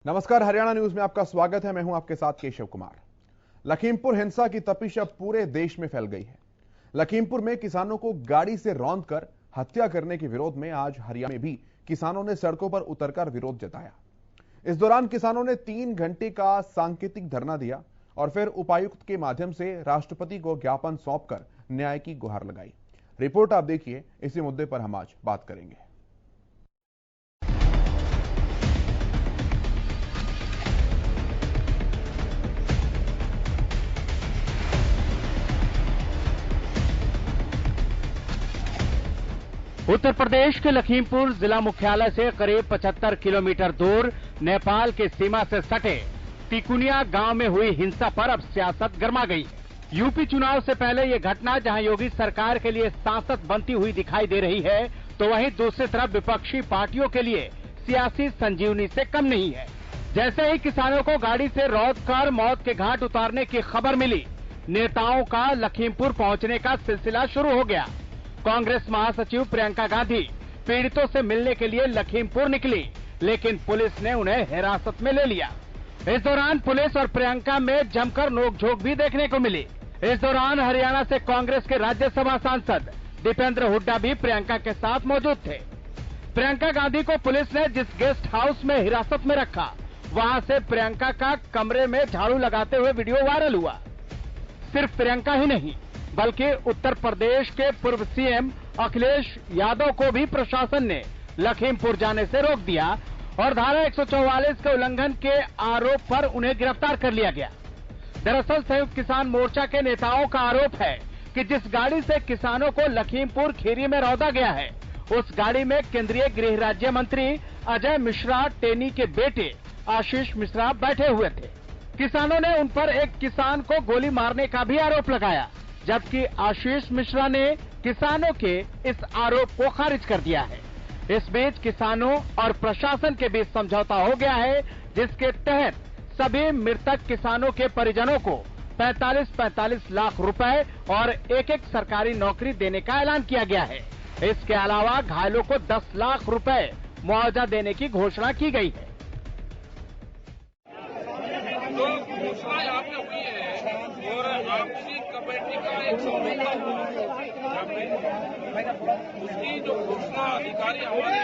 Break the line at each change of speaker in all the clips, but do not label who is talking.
नमस्कार, हरियाणा न्यूज में आपका स्वागत है। मैं हूं आपके साथ केशव कुमार। लखीमपुर हिंसा की तपिश अब पूरे देश में फैल गई है। लखीमपुर में किसानों को गाड़ी से रौंदकर हत्या करने के विरोध में आज हरियाणा में भी किसानों ने सड़कों पर उतरकर विरोध जताया। इस दौरान किसानों ने 3 घंटे का सांकेतिक धरना दिया और फिर उपायुक्त के माध्यम से राष्ट्रपति को ज्ञापन सौंपकर न्याय की गुहार लगाई। रिपोर्ट आप देखिए, इसी मुद्दे पर हम आज बात करेंगे।
उत्तर प्रदेश के लखीमपुर जिला मुख्यालय से करीब 75 किलोमीटर दूर नेपाल के सीमा से सटे तिकुनिया गांव में हुई हिंसा पर अब सियासत गर्मा गई है। यूपी चुनाव से पहले ये घटना जहां योगी सरकार के लिए सांसद बनती हुई दिखाई दे रही है, तो वहीं दूसरी तरफ विपक्षी पार्टियों के लिए सियासी संजीवनी से कम नहीं है। जैसे ही किसानों को गाड़ी से रौंदकर मौत के घाट उतारने की खबर मिली, नेताओं का लखीमपुर पहुंचने का सिलसिला शुरू हो गया। कांग्रेस महासचिव प्रियंका गांधी पीड़ितों से मिलने के लिए लखीमपुर निकली, लेकिन पुलिस ने उन्हें हिरासत में ले लिया। इस दौरान पुलिस और प्रियंका में जमकर नोकझोंक भी देखने को मिली। इस दौरान हरियाणा से कांग्रेस के राज्यसभा सांसद दीपेंद्र हुड्डा भी प्रियंका के साथ मौजूद थे। प्रियंका गांधी को पुलिस ने जिस गेस्ट हाउस में हिरासत में रखा, वहां से प्रियंका का कमरे में झाड़ू लगाते हुए वीडियो वायरल हुआ। सिर्फ प्रियंका ही नहीं, बल्कि उत्तर प्रदेश के पूर्व सीएम अखिलेश यादव को भी प्रशासन ने लखीमपुर जाने से रोक दिया और धारा 144 के उल्लंघन के आरोप पर उन्हें गिरफ्तार कर लिया गया। दरअसल संयुक्त किसान मोर्चा के नेताओं का आरोप है कि जिस गाड़ी से किसानों को लखीमपुर खीरी में रौंदा गया है, उस गाड़ी में केंद्रीय गृह राज्य मंत्री अजय मिश्रा टेनी के बेटे आशीष मिश्रा बैठे हुए थे। किसानों ने उन पर एक किसान को गोली मारने का भी आरोप लगाया, जबकि आशीष मिश्रा ने किसानों के इस आरोप को खारिज कर दिया है। इस बीच किसानों और प्रशासन के बीच समझौता हो गया है, जिसके तहत सभी मृतक किसानों के परिजनों को 45-45 लाख रुपए और एक सरकारी नौकरी देने का ऐलान किया गया है। इसके अलावा घायलों को 10 लाख रुपए मुआवजा देने की घोषणा की गई है।
जो घोषणा यहाँ पे हुई है और आपसी कमेटी का एक समझौता हुआ है, उसकी जो घोषणा अधिकारी हमारे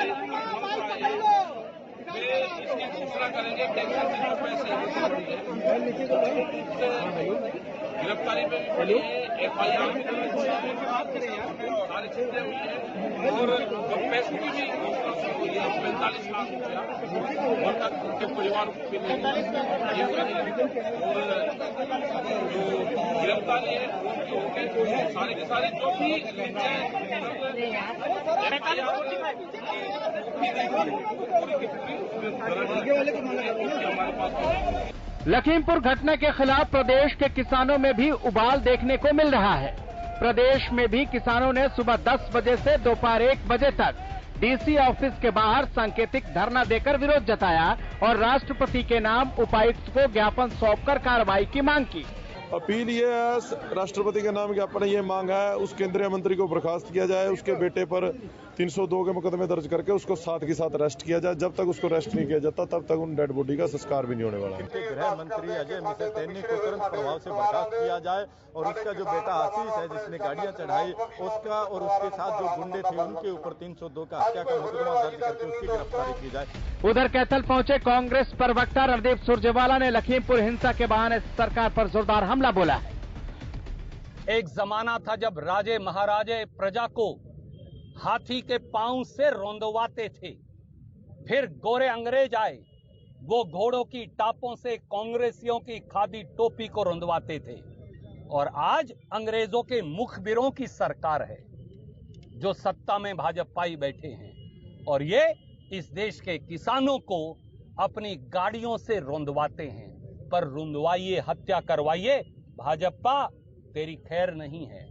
वे इसकी घोषणा करेंगे कि जो पैसे गिरफ्तारी में भी पड़ी है, FIR भी सारी चीजें हुई है और पैसे की भी घोषणा हुई है 45 लाख रुपया मृतक उनके परिवार को मिलेगी और जो गिरफ्तारी है उनकी सारी की सारी जो भी
लखीमपुर घटना के खिलाफ प्रदेश के किसानों में भी उबाल देखने को मिल रहा है। प्रदेश में भी किसानों ने सुबह 10 बजे से दोपहर 1 बजे तक डीसी ऑफिस के बाहर सांकेतिक धरना देकर विरोध जताया और राष्ट्रपति के नाम उपायुक्त को ज्ञापन सौंपकर कार्रवाई की मांग की।
अपील ये है, राष्ट्रपति के नाम ज्ञापन ये मांग है उस केंद्रीय मंत्री को बर्खास्त किया जाए, उसके बेटे पर 302 के मुकदमे दर्ज करके उसको साथ के साथ अरेस्ट किया जाए। जब तक उसको अरेस्ट नहीं किया जाता तब तक उन डेड बॉडी का संस्कार भी नहीं होने वाला है।
गृह मंत्री अजय मिश्रा टेनी को तुरंत प्रभाव से बर्खास्त किया जाए और उसका जो बेटा आशीष है जिसने गाड़ियां चढ़ाई, उसका और उसके साथ जो गुंडे थे उनके ऊपर 302 का हत्या का मुकदमा दर्ज करके उसकी गिरफ्तारी की जाए।
उधर कैथल पहुंचे कांग्रेस प्रवक्ता रणदीप सुरजेवाला ने लखीमपुर हिंसा के बहाने सरकार पर जोरदार हमला बोला है।
एक जमाना था जब राजे महाराजे प्रजा को हाथी के पांव से रौंदवाते थे, फिर गोरे अंग्रेज आए, वो घोड़ों की टापों से कांग्रेसियों की खादी टोपी को रौंदवाते थे और आज अंग्रेजों के मुखबिरों की सरकार है जो सत्ता में भाजपाई बैठे हैं और ये इस देश के किसानों को अपनी गाड़ियों से रौंदवाते हैं। पर रुंदवाइए, हत्या करवाइए, भाजपा तेरी खैर नहीं है।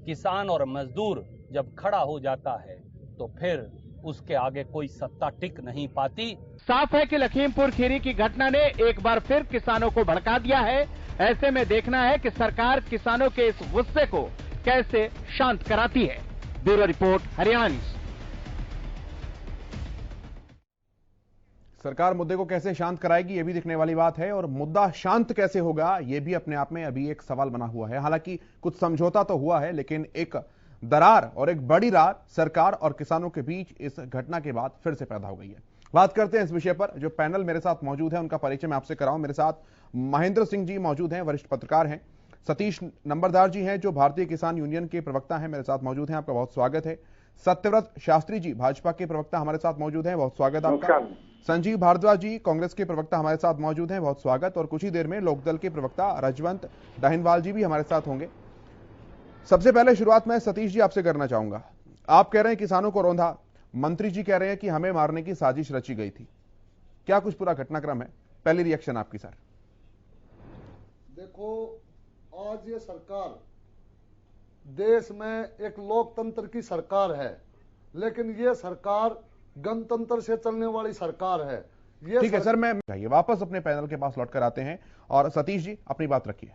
किसान और मजदूर जब खड़ा हो जाता है तो फिर उसके आगे कोई सत्ता टिक नहीं पाती।
साफ है कि लखीमपुर खीरी की घटना ने एक बार फिर किसानों को भड़का दिया है। ऐसे में देखना है कि सरकार किसानों के इस गुस्से को कैसे शांत कराती है। Bureau report, Haryana news.
सरकार मुद्दे को कैसे शांत कराएगी ये भी दिखने वाली बात है, और मुद्दा शांत कैसे होगा ये भी अपने आप में अभी एक सवाल बना हुआ है। हालांकि कुछ समझौता तो हुआ है, लेकिन एक दरार और एक बड़ी रार सरकार और किसानों के बीच इस घटना के बाद फिर से पैदा हो गई है। बात करते हैं इस विषय पर। जो पैनल मेरे साथ मौजूद है उनका परिचय मैं आपसे कराऊं। मेरे साथ महेंद्र सिंह जी मौजूद हैं, वरिष्ठ पत्रकार हैं। सतीश नंबरदार जी हैं जो भारतीय किसान यूनियन के प्रवक्ता हैं, मेरे साथ मौजूद हैं, आपका बहुत स्वागत है। सत्यव्रत शास्त्री जी भाजपा के प्रवक्ता हमारे साथ मौजूद हैं, बहुत स्वागत आपका। संजीव भारद्वाज जी कांग्रेस के प्रवक्ता हमारे साथ मौजूद हैं, बहुत स्वागत। और कुछ ही देर में लोकदल के प्रवक्ता रजवंत डाहिनवाल जी भी हमारे साथ होंगे। सबसे पहले शुरुआत मैं सतीश जी आपसे करना चाहूंगा। आप कह रहे हैं किसानों को रौंदा, मंत्री जी कह रहे हैं कि हमें मारने की साजिश रची गई थी। क्या कुछ पूरा घटनाक्रम है? पहली रिएक्शन आपकी सर।
देखो, आज ये सरकार देश में एक लोकतंत्र की सरकार है, लेकिन ये सरकार गणतंत्र से चलने वाली सरकार है। ये
ठीक है सर, मैं वापस अपने पैनल के पास लौटकर आते हैं और सतीश जी अपनी बात रखिए।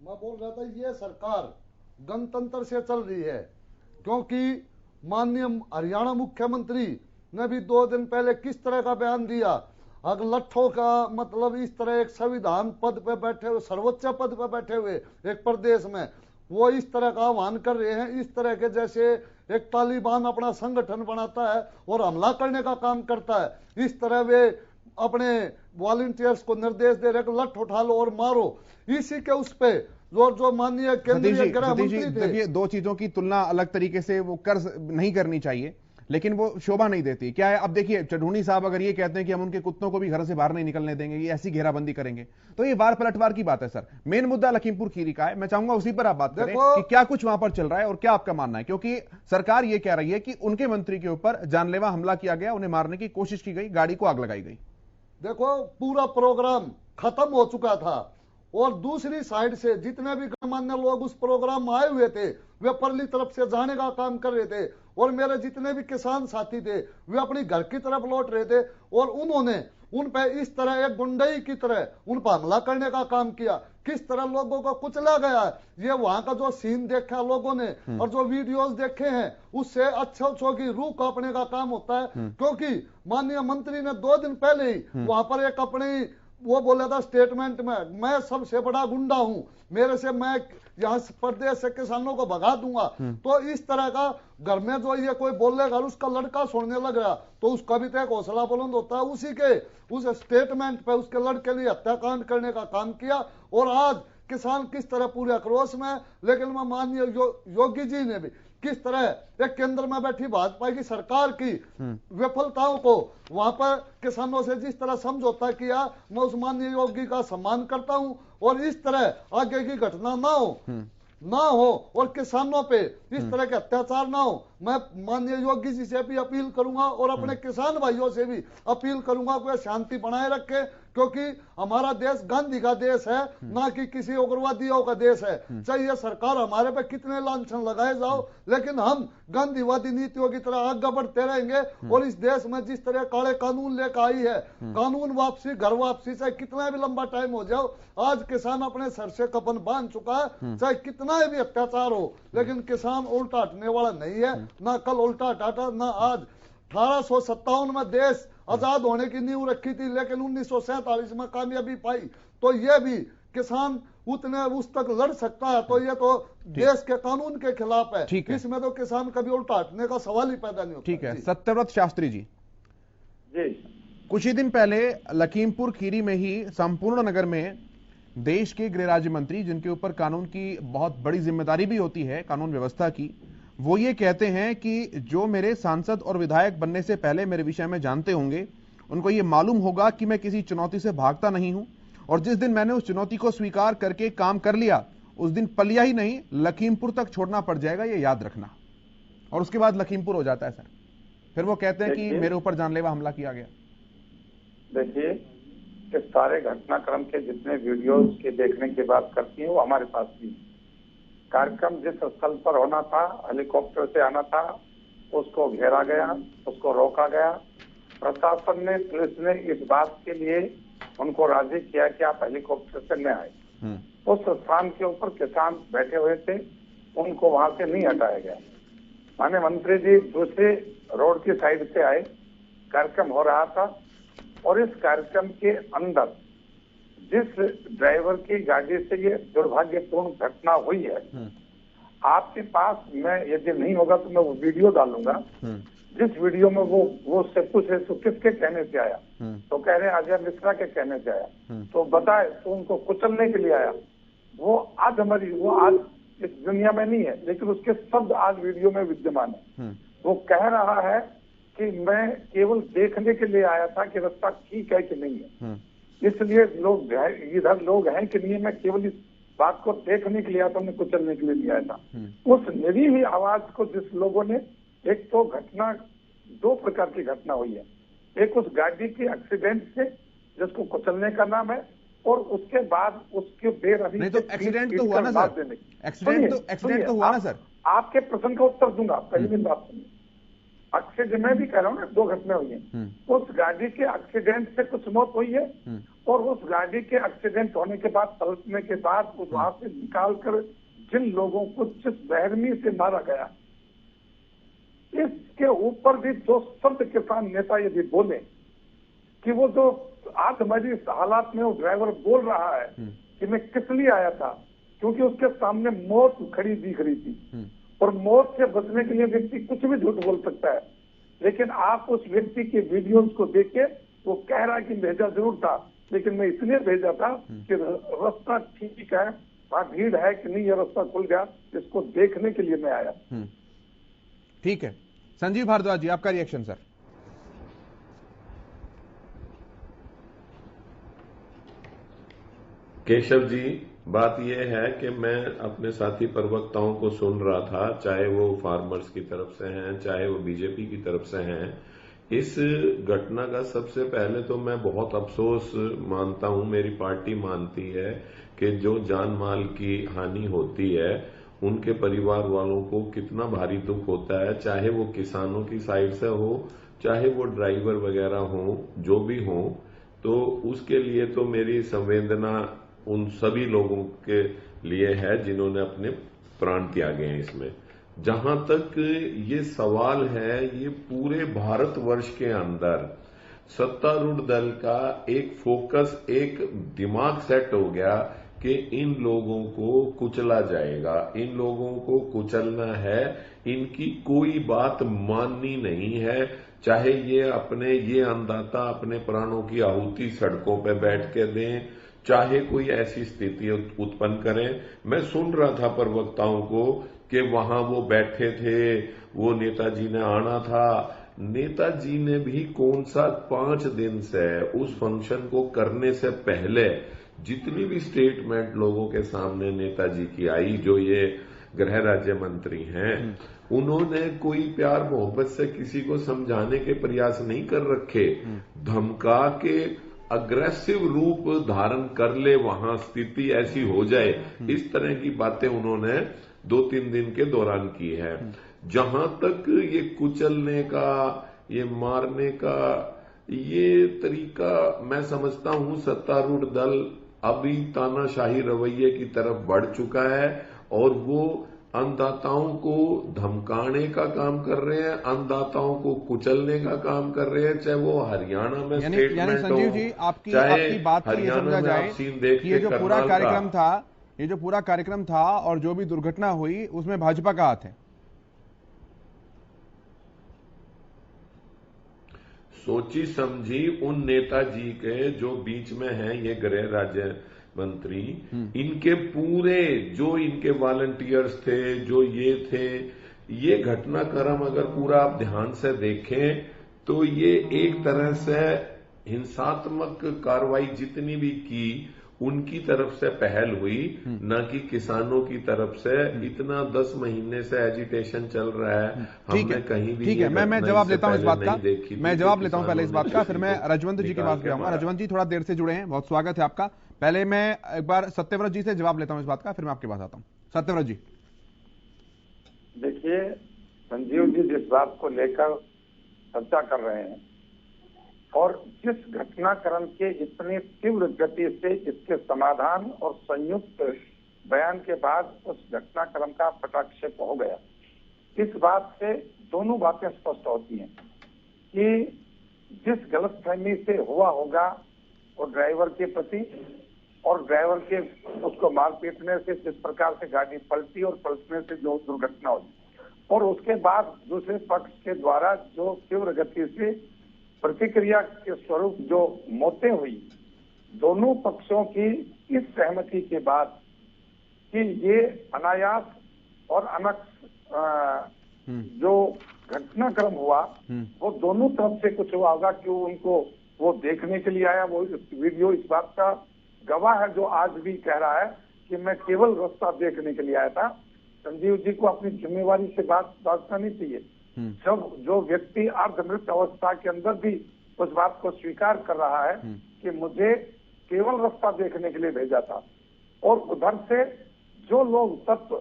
मैं बोल रहा था ये सरकार गणतंत्र से चल रही है, क्योंकि माननीय हरियाणा मुख्यमंत्री ने भी 2 दिन पहले किस तरह का बयान दिया। अगर लट्ठों का मतलब इस तरह एक संविधान पद पे बैठे हुए, सर्वोच्च पद पे बैठे हुए एक प्रदेश में वो इस तरह का आह्वान कर रहे हैं, इस तरह के जैसे एक तालिबान अपना संगठन बनाता है और हमला करने का काम करता है, इस तरह वे अपने वॉलंटियर्स को निर्देश दे रहे लठ उठा लो और मारो। इसी के उस पे जो माननीय केंद्रीय गृह मंत्री थे।
देखिए, 2 चीजों की तुलना अलग तरीके से वो नहीं करनी चाहिए, लेकिन वो शोभा नहीं देती। क्या है, अब देखिए चढ़ूनी साहब अगर ये कहते हैं कि हम उनके कुत्तों को भी घर से बाहर नहीं निकलने देंगे, ये ऐसी घेराबंदी करेंगे, तो ये वार पलटवार की बात है सर। मेन मुद्दा लखीमपुर खीरी का है, मैं चाहूंगा उसी पर आप बात करें कि क्या कुछ वहां पर चल रहा है और क्या आपका मानना है, क्योंकि सरकार ये कह रही है कि उनके मंत्री के ऊपर जानलेवा हमला किया गया, उन्हें मारने की कोशिश की गई, गाड़ी को आग लगाई गई।
देखो, पूरा प्रोग्राम खत्म हो चुका था और दूसरी साइड से जितने भी गणमान्य लोग उस प्रोग्राम में आए हुए थे वे परली तरफ से जाने का काम कर रहे थे, और मेरे जितने भी किसान साथी थे वे अपनी घर की तरफ लौट रहे थे, और उन्होंने उन पे इस तरह एक गुंडई की तरह उन पर हमला करने का काम किया। किस तरह लोगों को कुचला गया, ये वहां का जो सीन देखा लोगों ने और जो वीडियोस देखे हैं उससे अच्छों की रूह कांपने का काम होता है। क्योंकि माननीय मंत्री ने 2 दिन पहले ही वहां पर एक अपनी वो बोला था स्टेटमेंट में, मैं सबसे बड़ा गुंडा हूं, मेरे से मैं यहाँ प्रदेश से किसानों को भगा दूंगा। तो इस तरह का घर में जो ये कोई बोलेगा उसका लड़का सुनने लग रहा तो उसका भी तो एक हौसला बुलंद होता है। उसी के उस स्टेटमेंट पे उसके लड़के लिए हत्याकांड करने का काम किया, और आज किसान किस तरह पूरे आक्रोश में। लेकिन मैं माननीय योगी जी ने भी किस तरह एक केंद्र में बैठी भाजपा की सरकार की विफलताओं को वहां पर किसानों से जिस तरह समझौता किया, मैं उस माननीय योगी का सम्मान करता हूं, और इस तरह आगे की घटना ना हो और किसानों पे इस तरह के अत्याचार ना हो। मैं माननीय योगी जी से भी अपील करूंगा और अपने किसान भाइयों से भी अपील करूंगा कि वे शांति बनाए रखे, क्योंकि हमारा देश गांधी का देश है, ना कि किसी उग्रवादियों का देश है। चाहे सरकार हमारे पे कितने लांछन लगाए जाओ, लेकिन हम गांधीवादी नीतियों की तरह आगे बढ़ते रहेंगे। और इस देश में जिस तरह काले कानून लेकर आई है, कानून वापसी घर वापसी से कितना भी लंबा टाइम हो जाओ, आज किसान अपने सर से कफन बांध चुका है। चाहे कितना भी अत्याचार हो, लेकिन किसान उल्टा हटने वाला नहीं है, ना कल उल्टा हटा ना आज। 1857 में देश आजाद होने की नींव रखी थी, लेकिन 1947 में कामयाबी पाई। तो ये भी किसान उतने उस तक लड़ सकता है, तो ये तो देश के कानून के खिलाफ है। इसमें तो किसान कभी उल्टा हटने का सवाल ही पैदा नहीं होता।
ठीक है, सत्यव्रत शास्त्री जी कुछ ही दिन पहले लखीमपुर खीरी में ही संपूर्ण नगर में देश के गृह राज्य मंत्री, जिनके ऊपर कानून की बहुत बड़ी जिम्मेदारी भी होती है कानून व्यवस्था की, वो ये कहते हैं कि जो मेरे सांसद और विधायक बनने से पहले मेरे विषय में जानते होंगे उनको ये मालूम होगा कि मैं किसी चुनौती से भागता नहीं हूं, और जिस दिन मैंने उस चुनौती को स्वीकार करके काम कर लिया उस दिन पलिया ही नहीं लखीमपुर तक छोड़ना पड़ जाएगा, ये याद रखना। और उसके बाद लखीमपुर हो जाता है सर। फिर वो कहते हैं कि मेरे ऊपर जानलेवा हमला किया गया।
देखिए, इस सारे घटनाक्रम के जितने वीडियोस के देखने की बात करती है वो हमारे पास भी। कार्यक्रम जिस स्थल पर होना था, हेलीकॉप्टर से आना था, उसको घेरा गया, उसको रोका गया। प्रशासन ने, पुलिस ने इस बात के लिए उनको राजी किया कि आप हेलीकॉप्टर से न आए। उस स्थान के ऊपर किसान बैठे हुए थे, उनको वहां से नहीं हटाया गया। माननीय मंत्री जी दूसरे रोड की साइड से आए, कार्यक्रम हो रहा था, और इस कार्यक्रम के अंदर जिस ड्राइवर की गाड़ी से ये दुर्भाग्यपूर्ण घटना हुई है, आपके पास मैं यदि नहीं होगा तो मैं वो वीडियो डालूंगा। जिस वीडियो में वो उससे पूछे तो किसके कहने से आया, तो कह रहे हैं अजय मिश्रा के कहने से आया। तो बताए तो उनको कुचलने के लिए आया। वो आज इस दुनिया में नहीं है, लेकिन उसके शब्द आज वीडियो में विद्यमान है। वो कह रहा है कि मैं केवल देखने के लिए आया था कि रास्ता ठीक है कि नहीं है, इसलिए लोग इधर लोग हैं कि नहीं, मैं केवल इस बात को देखने के लिए आया था, मैं कुचलने के लिए नहीं आया था। उस निरी हुई आवाज को जिस लोगों ने, एक तो घटना, दो प्रकार की घटना हुई है। एक उस गाड़ी के एक्सीडेंट से जिसको कुचलने का नाम है, और उसके बाद उसके बेरहमी
नहीं तो एक्सीडेंट तो हुआ ना सर, एक्सीडेंट तो हुआ ना सर।
आपके प्रश्न का उत्तर दूंगा, पहली दिन बात सुनिए। एक्सीडेंट में भी कह रहा हूँ ना, दो घटना हुई है। उस गाड़ी के एक्सीडेंट से कुछ मौत हुई है, और उस गाड़ी के एक्सीडेंट होने के बाद, पलटने के बाद वहां से निकालकर जिन लोगों को जिस बेरहमी से मारा गया, इसके ऊपर भी जो शब्द किसान नेता यदि बोले कि वो जो आज हमारी हालात में वो ड्राइवर बोल रहा है कि मैं किस लिए आया था, क्योंकि उसके सामने मौत खड़ी दिख रही थी, और मौत से बचने के लिए व्यक्ति कुछ भी झूठ बोल सकता है। लेकिन आप उस व्यक्ति के वीडियोज को देख के, वो कह रहा है कि भेजा जरूर था, लेकिन मैं इसलिए भेजा था कि रास्ता ठीक है, वहां भीड़ है कि नहीं, ये रास्ता खुल गया, इसको देखने के लिए मैं आया।
ठीक है, संजीव भारद्वाज जी, आपका रिएक्शन सर।
केशव जी, बात यह है कि मैं अपने साथी प्रवक्ताओं को सुन रहा था, चाहे वो फार्मर्स की तरफ से हैं, चाहे वो बीजेपी की तरफ से हैं। इस घटना का सबसे पहले तो मैं बहुत अफसोस मानता हूं, मेरी पार्टी मानती है कि जो जान माल की हानि होती है उनके परिवार वालों को कितना भारी दुख होता है, चाहे वो किसानों की साइड से हो, चाहे वो ड्राइवर वगैरह हो, जो भी हो। तो उसके लिए तो मेरी संवेदना उन सभी लोगों के लिए है जिन्होंने अपने प्राण त्यागे हैं इसमें। जहां तक ये सवाल है, ये पूरे भारतवर्ष के अंदर सत्तारूढ़ दल का एक फोकस, एक दिमाग सेट हो गया कि इन लोगों को कुचला जाएगा, इन लोगों को कुचलना है, इनकी कोई बात माननी नहीं है। चाहे ये अन्नदाता अपने प्राणों की आहुति सड़कों पे बैठ के दें, चाहे कोई ऐसी स्थिति उत्पन्न करें। मैं सुन रहा था प्रवक्ताओं को कि वहां वो बैठे थे, वो नेताजी ने आना था। नेताजी ने भी कौन सा 5 दिन से उस फंक्शन को करने से पहले जितनी भी स्टेटमेंट लोगों के सामने नेताजी की आई, जो ये गृह राज्य मंत्री हैं, उन्होंने कोई प्यार मोहब्बत से किसी को समझाने के प्रयास नहीं कर रखे। धमका के अग्रेसिव रूप धारण कर ले, वहां स्थिति ऐसी हो जाए, इस तरह की बातें उन्होंने 2-3 दिन के दौरान की है। जहां तक ये कुचलने का, ये मारने का ये तरीका, मैं समझता हूं सत्तारूढ़ दल अभी तानाशाही रवैये की तरफ बढ़ चुका है, और वो अन्नदाताओं को धमकाने का काम कर रहे हैं, अन्नदाताओं को कुचलने का काम कर रहे हैं, चाहे वो हरियाणा में
यानी संजीव जी, आपकी बात से ये समझा जाए कि ये जो पूरा कार्यक्रम था और जो भी दुर्घटना हुई उसमें भाजपा का हाथ है।
सोची समझी उन नेताजी के जो बीच में हैं, ये गृह राज्य मंत्री, इनके पूरे जो इनके वॉलंटियर्स थे, जो ये थे, ये घटनाक्रम अगर पूरा आप ध्यान से देखें तो ये एक तरह से हिंसात्मक कार्रवाई जितनी भी की उनकी तरफ से पहल हुई, न कि किसानों की तरफ से। इतना 10 महीने से एजिटेशन चल रहा है, हमने कहीं भी
ठीक है, मैं जवाब लेता हूं इस बात का, मैं जवाब लेता हूं पहले इस बात का, फिर मैं रजवंत जी के पास जाऊंगा। रजवंत जी थोड़ा देर से जुड़े हैं, बहुत स्वागत है आपका। पहले मैं एक बार सत्यव्रत जी से जवाब लेता हूं इस बात का, फिर मैं आपके पास आता हूं। सत्यव्रत जी,
देखिए संजीव जी, जिस बात को लेकर चर्चा कर रहे हैं और जिस घटनाक्रम के इतनी तीव्र गति से इसके समाधान और संयुक्त बयान के बाद उस घटनाक्रम का पटाक्षेप हो गया, इस बात से दोनों बातें स्पष्ट होती हैं कि जिस गलतफहमी से हुआ होगा वो ड्राइवर के प्रति और ड्राइवर के उसको मार पीटने से जिस प्रकार से गाड़ी पलटी और पलटने से जो दुर्घटना हुई, और उसके बाद दूसरे पक्ष के द्वारा जो तीव्र गति से प्रतिक्रिया के स्वरूप जो मौतें हुई, दोनों पक्षों की इस सहमति के बाद कि ये अनायास और जो घटनाक्रम हुआ वो दोनों तरफ से कुछ हुआ होगा कि उनको वो देखने के लिए आया। वो वीडियो इस बात का गवाह है जो आज भी कह रहा है कि मैं केवल रास्ता देखने के लिए आया था। संजीव जी को अपनी जिम्मेवारी से बात करनी चाहिए। जब जो व्यक्ति अर्धमृत अवस्था के अंदर भी उस बात को स्वीकार कर रहा है कि मुझे केवल रास्ता देखने के लिए भेजा था, और उधर से जो लोग तत्व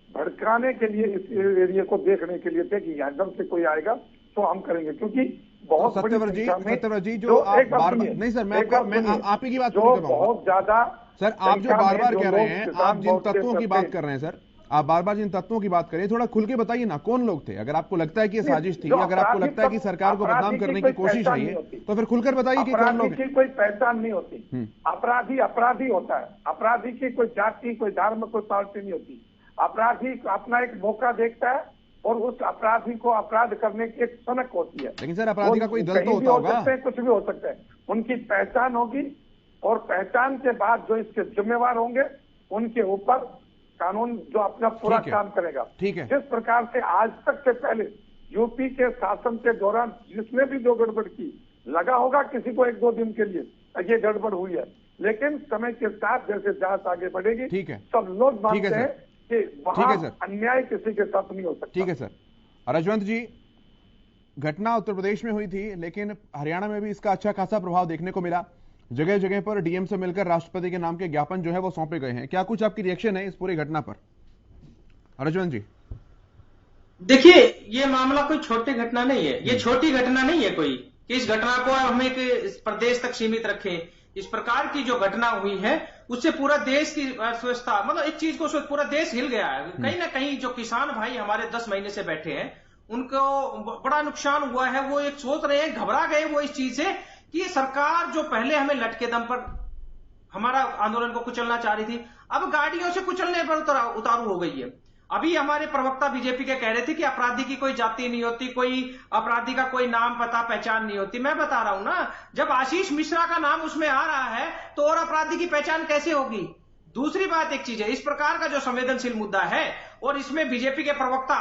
भड़काने के लिए इस एरिया को देखने के लिए थे कि यहाँ जब से कोई आएगा तो हम करेंगे, क्योंकि बहुत
तो सत्यव्रत जी जो आप बार नहीं सर, मैं आप ही की बात
बहुत ज्यादा
सर, आप जो बार बार कह रहे हैं, आप जिन तत्वों की बात कर रहे हैं सर, आप बार बार जिन तत्वों की बात करिए, थोड़ा खुल के बताइए ना कौन लोग थे। अगर आपको लगता है कि ये साजिश थी, अगर आपको लगता है कि सरकार को बदनाम करने की कोशिश रही है, तो फिर खुलकर बताइए कि कौन लोग हैं।
कोई पहचान नहीं होती। अपराधी अपराधी होता है। अपराधी की कोई जाति, कोई धर्म, कोई पार्टी नहीं होती। अपराधी अपना एक मौका देखता है और उस अपराधी को अपराध करने की एक सनक होती है।
लेकिन सर अपराधी का कोई दल तो होता होगा,
कुछ भी हो सकता है। उनकी पहचान होगी और पहचान के बाद जो इसके जिम्मेवार होंगे उनके ऊपर कानून जो अपना पूरा काम करेगा।
ठीक है।
जिस प्रकार से आज तक से पहले यूपी के शासन के दौरान जिसने भी जो गड़बड़ की, लगा होगा किसी को 1-2 दिन के लिए ये गड़बड़ हुई है, लेकिन समय के साथ जैसे जांच आगे बढ़ेगी,
ठीक है,
सब लोग मानते हैं कि वहां अन्याय किसी के साथ नहीं हो सकता।
ठीक है सर। रजवंत जी, घटना उत्तर प्रदेश में हुई थी, लेकिन हरियाणा में भी इसका अच्छा खासा प्रभाव देखने को मिला। जगह जगह पर डीएम से मिलकर राष्ट्रपति के नाम के ज्ञापन जो है वो सौंपे गए हैं। क्या कुछ आपकी रिएक्शन है इस पूरी घटना पर, रजवंत जी?
देखिए, ये मामला कोई छोटी घटना नहीं है, ये छोटी घटना नहीं है कोई कि इस घटना को हम एक प्रदेश तक सीमित रखें। इस प्रकार की जो घटना हुई है उससे पूरा देश की अर्थव्यवस्था, मतलब एक चीज को पूरा देश हिल गया है। कहीं ना कहीं जो किसान भाई हमारे 10 महीने से बैठे हैं उनको बड़ा नुकसान हुआ है। वो एक सोच रहे हैं, घबरा गए वो इस चीज से कि सरकार जो पहले हमें लटके दम पर हमारा आंदोलन को कुचलना चाह रही थी, अब गाड़ियों से कुचलने पर उतारू हो गई है। अभी हमारे प्रवक्ता बीजेपी के कह रहे थे कि अपराधी की कोई जाति नहीं होती, कोई अपराधी का कोई नाम पता पहचान नहीं होती। मैं बता रहा हूं ना, जब आशीष मिश्रा का नाम उसमें आ रहा है तो और अपराधी की पहचान कैसे होगी? दूसरी बात एक चीज है, इस प्रकार का जो संवेदनशील मुद्दा है और इसमें बीजेपी के प्रवक्ता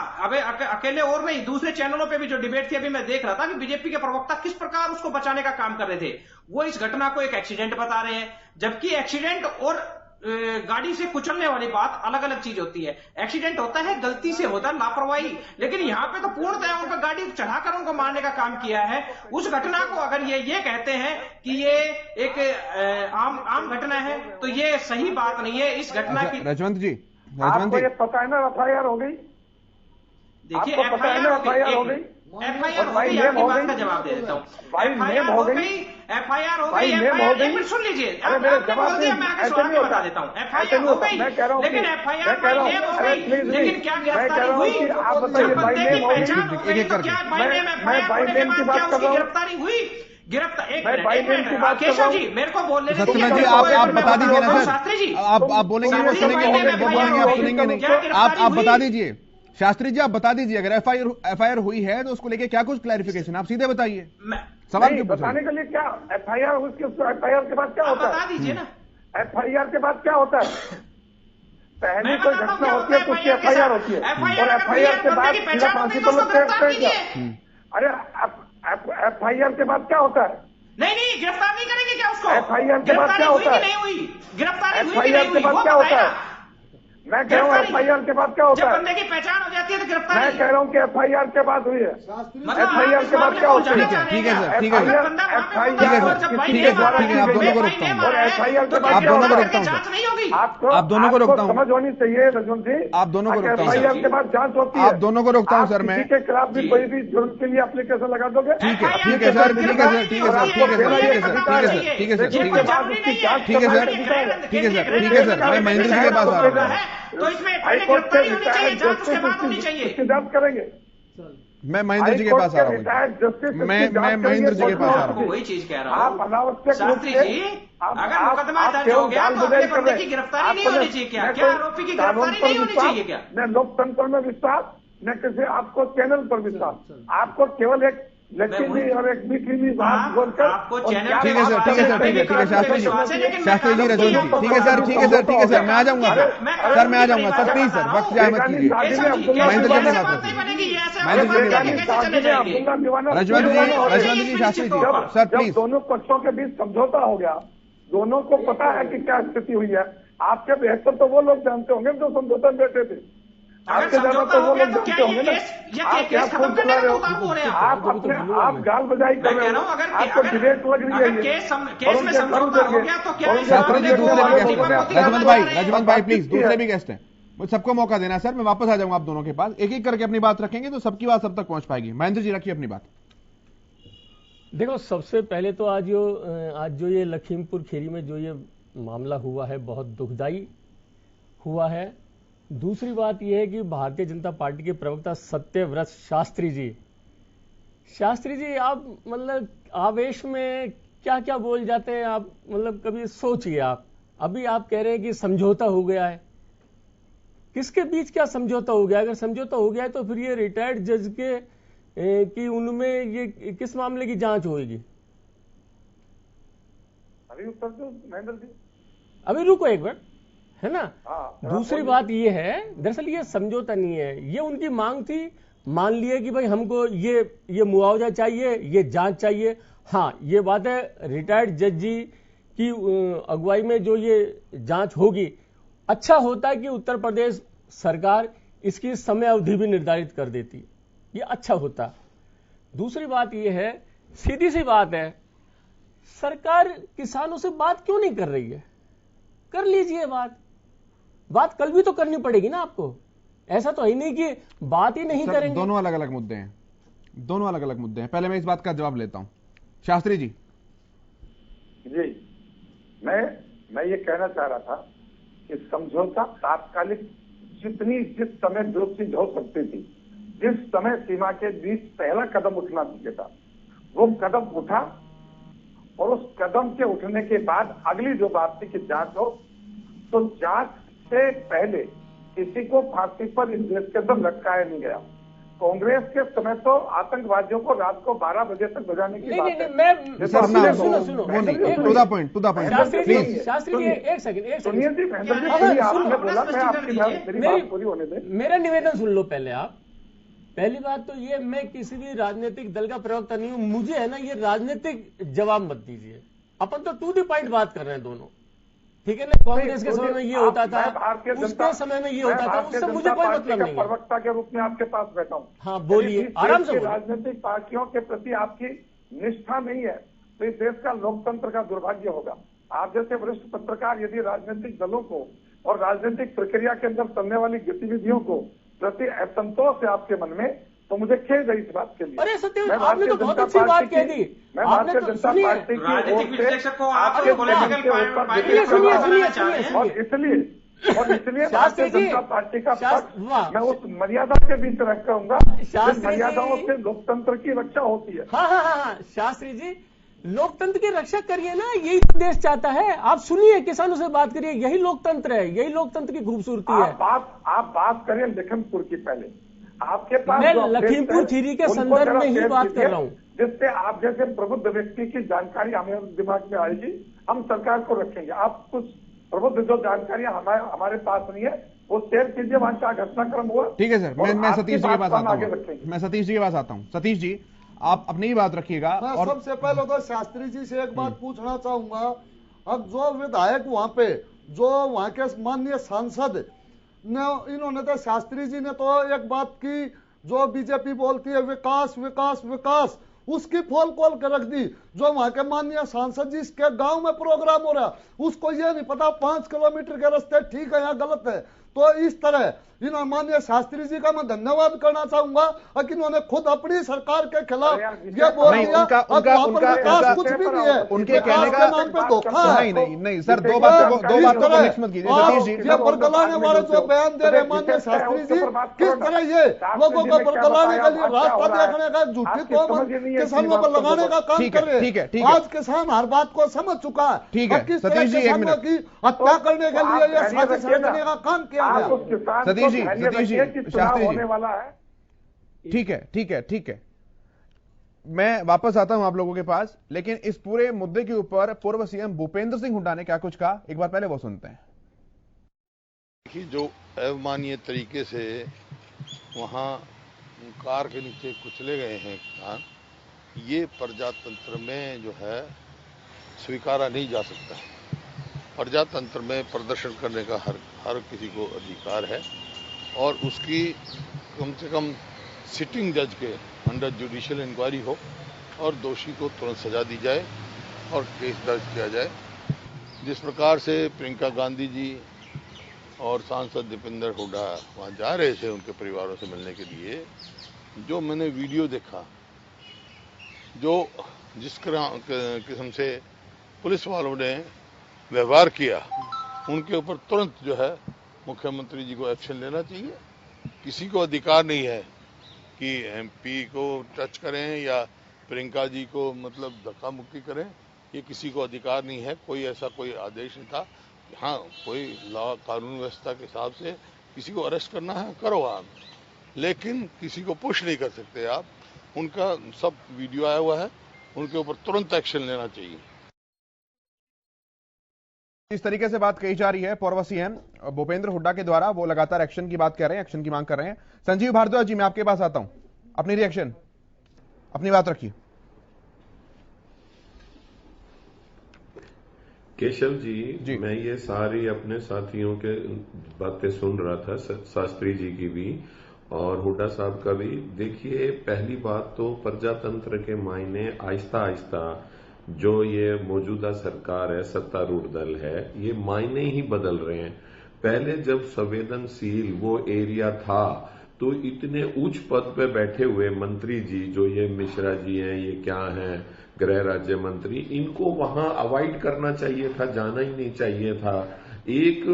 अकेले और नहीं, दूसरे चैनलों पे भी जो डिबेट थी अभी मैं देख रहा था कि बीजेपी के प्रवक्ता किस प्रकार उसको बचाने का काम कर रहे थे। वो इस घटना को एक एक्सीडेंट बता रहे हैं, जबकि एक्सीडेंट और गाड़ी से कुचलने वाली बात अलग अलग चीज होती है। एक्सीडेंट होता है, गलती से होता है, लापरवाही, लेकिन यहाँ पे तो पूर्णतः उनका गाड़ी चढ़ाकर उनको मारने का काम किया है। उस घटना को अगर ये कहते हैं कि ये एक आम घटना है तो ये सही बात नहीं है। इस घटना की
रजवंत जी,
आपको ये पता है ना एफआईआर हो गई?
देखिए एफआईआर हो गई, एफआईआर हो गई, आपकी बात का जवाब दे देता हूँ। एफआईआर हो गई, एफआईआर हो गई, एफआईआर एक मिनट सुन लीजिए, आपने बोल दिया, मैं आगे सवाल में बता देता हूँ। एफआईआर हो गई, लेकिन एफआईआर बाय नेम हो गई, लेकिन क्या गिरफ्तारी हुई? जब बंदे की पहचान हो गई तो क्या बाय नेम एफआईआर होने के बाद क्या उसकी गिरफ्तारी हुई? केशव जी मेरे को बोलने
सत्यनारायण जी, आप बता दीजिए ना सर, शास्त्री जी आप बोलेंगे, वो सुनेंगे, वो बोलेंगे, आप सुनेंगे नहीं, आप बता दीजिए। शास्त्री जी आप बता दीजिए, अगर एफआईआर हुई है तो उसको लेके क्या कुछ क्लैरिफिकेशन, आप सीधे बताइए। सवाल क्यों
बताने के लिए क्या एफआईआर, उसके एफआईआर के बाद क्या होता है?
बता दीजिए ना,
एफआईआर के बाद क्या होता है? पहले कोई घटना होती है तो उसकी एफआईआर होती है, और एफआईआर के बाद सीधा फांसी पर लगता है। अरे एफआईआर के बाद क्या होता है?
नहीं, गिरफ्तार नहीं करेंगे क्या उसको?
एफआईआर के बाद क्या होता है?
नहीं हुई गिरफ्तारी,
एफआईआर के बाद क्या होता है? मैं कह रहा हूँ एफआईआर के बाद क्या होता है?
जब बंदे की पहचान हो जाती है तो गिरफ्तारी।
मैं कह रहा हूँ कि एफआईआर के बाद हुई है, एफआईआर के बाद क्या होता है?
ठीक है सर, ठीक है सर,
ठीक है,
आप दोनों को रोकता हूँ,
और एफआईआर के बाद
आप दोनों को रोकता हूँ, आप दोनों को रोकता हूँ,
समझ होनी चाहिए रजवंत जी,
आप दोनों को रोकता हूँ,
एफआईआर के बाद जांच होती है,
आप दोनों को रोकता हूँ सर मैं।
किसी के खिलाफ भी कोई भी जुर्म के लिए एप्लीकेशन लगा दोगे?
ठीक है सर, ठीक है सर, ठीक है सर, ठीक है सर, ठीक है सर, ठीक है सर, ठीक है सर, ठीक है सर, ठीक है सर, ठीक है सर, ठीक है सर, मैं महेंद्र जी के पास आ रहा हूँ।
तो इसमें पहले गिरफ्तारी होनी चाहिए, जांच उसके बाद होनी चाहिए।
जांच करेंगे।
मैं महेंद्र जी के पास आ रहा हूँ। मैं महेंद्र जी के पास आ रहा हूँ।
वही चीज कह रहा हूँ
अनावश्यक
शास्त्री जी, अगर मुकदमा दर्ज हो गया तो अपने बंदे की गिरफ्तारी नहीं होनी चाहिए क्या? क्या आरोपी की गिरफ्तारी नहीं होनी चाहिए क्या?
न लोकतंत्र में विश्वास, न किसी आपको चैनल पर विश्वास। आपको केवल एक लचीली और एक मीठी बात बोलकर
आपको चैनल
ठीक है सर, ठीक है सर, ठीक है शास्त्री जी, शास्त्री जी, रजवन जी, ठीक है सर, ठीक है सर, ठीक है सर, मैं आ जाऊंगा सर, मैं आ जाऊंगा सर, प्लीज सर, वक्त जाए मत कीजिए। महेंद्र जी अपनी बात रजवन जी, शास्त्री जी सर, प्लीज।
दोनों पक्षों के बीच समझौता हो गया, दोनों को पता है कि क्या स्थिति हुई है। आपके बेहतर तो वो लोग जानते होंगे जो समझौता में बैठे थे।
अगर समझौता हो गया तो क्या ये केस खत्म करने का मुकाम हो रहे हैं?
आप गाल बजाई कर रहे हो, आपको डिबेट लग रही है।
केस में समझौता हो गया तो क्या
शास्त्री जी दूसरे भी गेस्ट हैं, रजवंत भाई प्लीज, दूसरे भी गेस्ट हैं, मुझे सबको मौका देना सर, मैं वापस आ जाऊंगा आप दोनों के पास, एक एक करके अपनी बात रखेंगे तो सबकी बात सब तक पहुंच पाएगी। महेंद्र जी रखिए अपनी बात।
देखो, सबसे पहले तो आज जो ये लखीमपुर खीरी में जो ये मामला हुआ है बहुत दुखदाई हुआ है। दूसरी बात यह है कि भारतीय जनता पार्टी के प्रवक्ता सत्यव्रत शास्त्री जी आप मतलब आवेश में क्या क्या बोल जाते हैं आप, मतलब कभी सोचिए आप। अभी आप कह रहे हैं कि समझौता हो गया है, किसके बीच क्या समझौता हो गया? अगर समझौता हो गया है तो फिर ये रिटायर्ड जज कि उनमें ये किस मामले की जांच होगी?
अभी उत्तर दो महेंद्र जी,
अभी रुको एक मिनट, है ना। दूसरी बात ये है, दरअसल ये समझौता नहीं है, ये उनकी मांग थी। मान लिए कि भाई हमको ये मुआवजा चाहिए, ये जांच चाहिए। हाँ, ये बात है, रिटायर्ड जज जी की अगुवाई में जो ये जांच होगी, अच्छा होता है कि उत्तर प्रदेश सरकार इसकी समय अवधि भी निर्धारित कर देती, ये अच्छा होता। दूसरी बात ये है, सीधी सी बात है, सरकार किसानों से बात क्यों नहीं कर रही है? कर लीजिए बात कल भी तो करनी पड़ेगी ना आपको। ऐसा तो है नहीं कि बात ही नहीं करेंगे।
दोनों अलग अलग मुद्दे हैं, दोनों अलग अलग मुद्दे हैं। पहले मैं इस बात का जवाब लेता हूं। शास्त्री जी
मैं ये कहना चाह रहा था कि समझौता तात्कालिक जिस समय जो चीज हो सकती थी, जिस समय सीमा के बीच पहला कदम उठना चाहिए था, वो कदम उठा। और उस कदम के उठने के बाद अगली जो बात थी कि जांच हो, तो जांच से पहले किसी को फांसी पर इस देश के अंदर लटकाया नहीं गया। कांग्रेस के समय तो आतंकवादियों को रात को 12 बजे तक बजाने की बात है।
सुनो
to the point.
Shastri ji एक सेकंड
सुनिए जी, महेंद्र जी, आपने बोला, मैं आपकी मेरी बात पूरी होने दें।
मेरा निवेदन सुन लो पहले आप। पहली बात तो ये, मैं किसी भी राजनीतिक दल का प्रवक्ता नहीं हूं, मुझे है ना ये राजनीतिक जवाब मत दीजिए। अपन तो टू द पॉइंट बात कर रहे हैं दोनों, ठीक है ना। कांग्रेस के समय में ये होता था, उसके समय में ये होता था, उससे मुझे कोई मतलब नहीं है।
प्रवक्ता के रूप में आपके पास बैठा हूँ।
हाँ बोलिए, आराम से।
राजनीतिक पार्टियों के प्रति आपकी निष्ठा नहीं है तो इस देश का लोकतंत्र का दुर्भाग्य होगा। आप जैसे वरिष्ठ पत्रकार यदि राजनीतिक दलों को और राजनीतिक प्रक्रिया के अंदर चलने वाली गतिविधियों को प्रति असंतोष है आपके मन में, तो मुझे खेद है इस बात के लिए।
अरे सत्य, आपने तो बहुत अच्छी बात कह दी।
मैं भारतीय जनता पार्टी की ओर से आपके और इसलिए भारतीय जनता पार्टी का पक्ष मैं उस मर्यादा के बीच रख कहूंगा, मर्यादाओं से लोकतंत्र की रक्षा होती है।
हाँ, शास्त्री जी, लोकतंत्र की रक्षा करिए ना, यही तो देश चाहता है। आप सुनिए, किसानों से बात करिए, यही लोकतंत्र है, यही लोकतंत्र की खूबसूरती है।
आप बात करें लखीमपुर की। पहले आपके पास
मैं लखीमपुर खीरी के संदर्भ में ही बात कर रहा हूँ,
जिससे आप जैसे प्रबुद्ध व्यक्ति की जानकारी हमें दिमाग में आएगी, हम सरकार को रखेंगे। आप कुछ प्रबुद्ध जो जानकारियां हमारे पास नहीं है वो शेयर कीजिए, वहां क्या घटनाक्रम हुआ।
ठीक है सर, मैं सतीश जी के पास आता हूँ। मैं सतीश जी के पास आता हूँ। सतीश जी, आप अपनी ही बात रखिएगा।
और सबसे पहले तो शास्त्री जी से एक बात पूछना चाहूंगा। अब जो विधायक वहां पे, जो वहां के माननीय सांसद ने, इन्होंने तो, शास्त्री जी ने तो एक बात की, जो बीजेपी बोलती है विकास विकास विकास, उसकी फोन कॉल कर रख दी। जो वहां के माननीय सांसद जी के गांव में प्रोग्राम हो रहा, उसको ये नहीं पता 5 किलोमीटर के रास्ते ठीक है या गलत है। तो इस तरह इन माननीय शास्त्री जी का मैं धन्यवाद करना चाहूंगा कि इन्होंने खुद अपनी सरकार के खिलाफ ये बोल दिया। कुछ भी नहीं है,
उनके कहने का
नाम पे धोखा है।
नहीं सर, दो बातों को मिक्स मत कीजिए सतीश जी।
ये बरगलाने वाले जो बयान दे रहे माननीय शास्त्री जी, किस तरह ये लोगों को बरगलाने के लिए रास्ता देखने का झूठी तोहमत किसानों को लगाने का काम कर रहे हैं। आज किसान हर बात को समझ चुका है।
ठीक है सतीश जी, एक मिनट।
की हत्या करने के लिए ये साजिश रचने का काम किया गया।
सतीश जी, शास्त्री जी,
वाला है।
ठीक है, मैं वापस आता हूं आप लोगों के पास, लेकिन इस पूरे मुद्दे के ऊपर पूर्व सीएम भूपेंद्र सिंह हुड्डा ने क्या कुछ कहा, एक बार पहले वो सुनते हैं।
देखिए, जो अवमाननीय तरीके से वहां कार के नीचे कुचले गए हैं किसान, ये प्रजातंत्र में जो है स्वीकारा नहीं जा सकता। प्रजातंत्र में प्रदर्शन करने का हर किसी को अधिकार है और उसकी कम से कम सिटिंग जज के अंडर जुडिशियल इंक्वायरी हो और दोषी को तुरंत सजा दी जाए और केस दर्ज किया जाए। जिस प्रकार से प्रियंका गांधी जी और सांसद दीपेंद्र हुड्डा वहाँ जा रहे थे उनके परिवारों से मिलने के लिए, जो मैंने वीडियो देखा, जो जिस किस्म से पुलिस वालों ने व्यवहार किया, उनके ऊपर तुरंत जो है मुख्यमंत्री जी को एक्शन लेना चाहिए। किसी को अधिकार नहीं है कि एमपी को टच करें या प्रियंका जी को मतलब धक्का मुक्की करें, ये किसी को अधिकार नहीं है। कोई ऐसा कोई आदेश नहीं था। हाँ, कोई लॉ कानून व्यवस्था के हिसाब से किसी को अरेस्ट करना है करो आप, लेकिन किसी को पुश नहीं कर सकते आप। उनका सब वीडियो आया हुआ है, उनके ऊपर तुरंत एक्शन लेना चाहिए।
इस तरीके से बात कही जा रही है पूर्व सीएम भूपेंद्र हुड्डा के द्वारा, वो लगातार एक्शन की बात कर रहे हैं, एक्शन की मांग कर रहे हैं। संजीव भारद्वाज जी, मैं आपके पास आता हूं, अपनी रिएक्शन, अपनी बात रखिए।
केशव जी, मैं ये सारी अपने साथियों के बातें सुन रहा था, शास्त्री जी की भी और हुड्डा साहब का भी। देखिए, पहली बात तो प्रजातंत्र के मायने आहिस्ता आहिस्ता जो ये मौजूदा सरकार है, सत्तारूढ़ दल है, ये मायने ही बदल रहे हैं। पहले जब संवेदनशील वो एरिया था तो इतने उच्च पद पे बैठे हुए मंत्री जी, जो ये मिश्रा जी हैं, ये क्या हैं, गृह राज्य मंत्री, इनको वहां अवॉइड करना चाहिए था, जाना ही नहीं चाहिए था। एक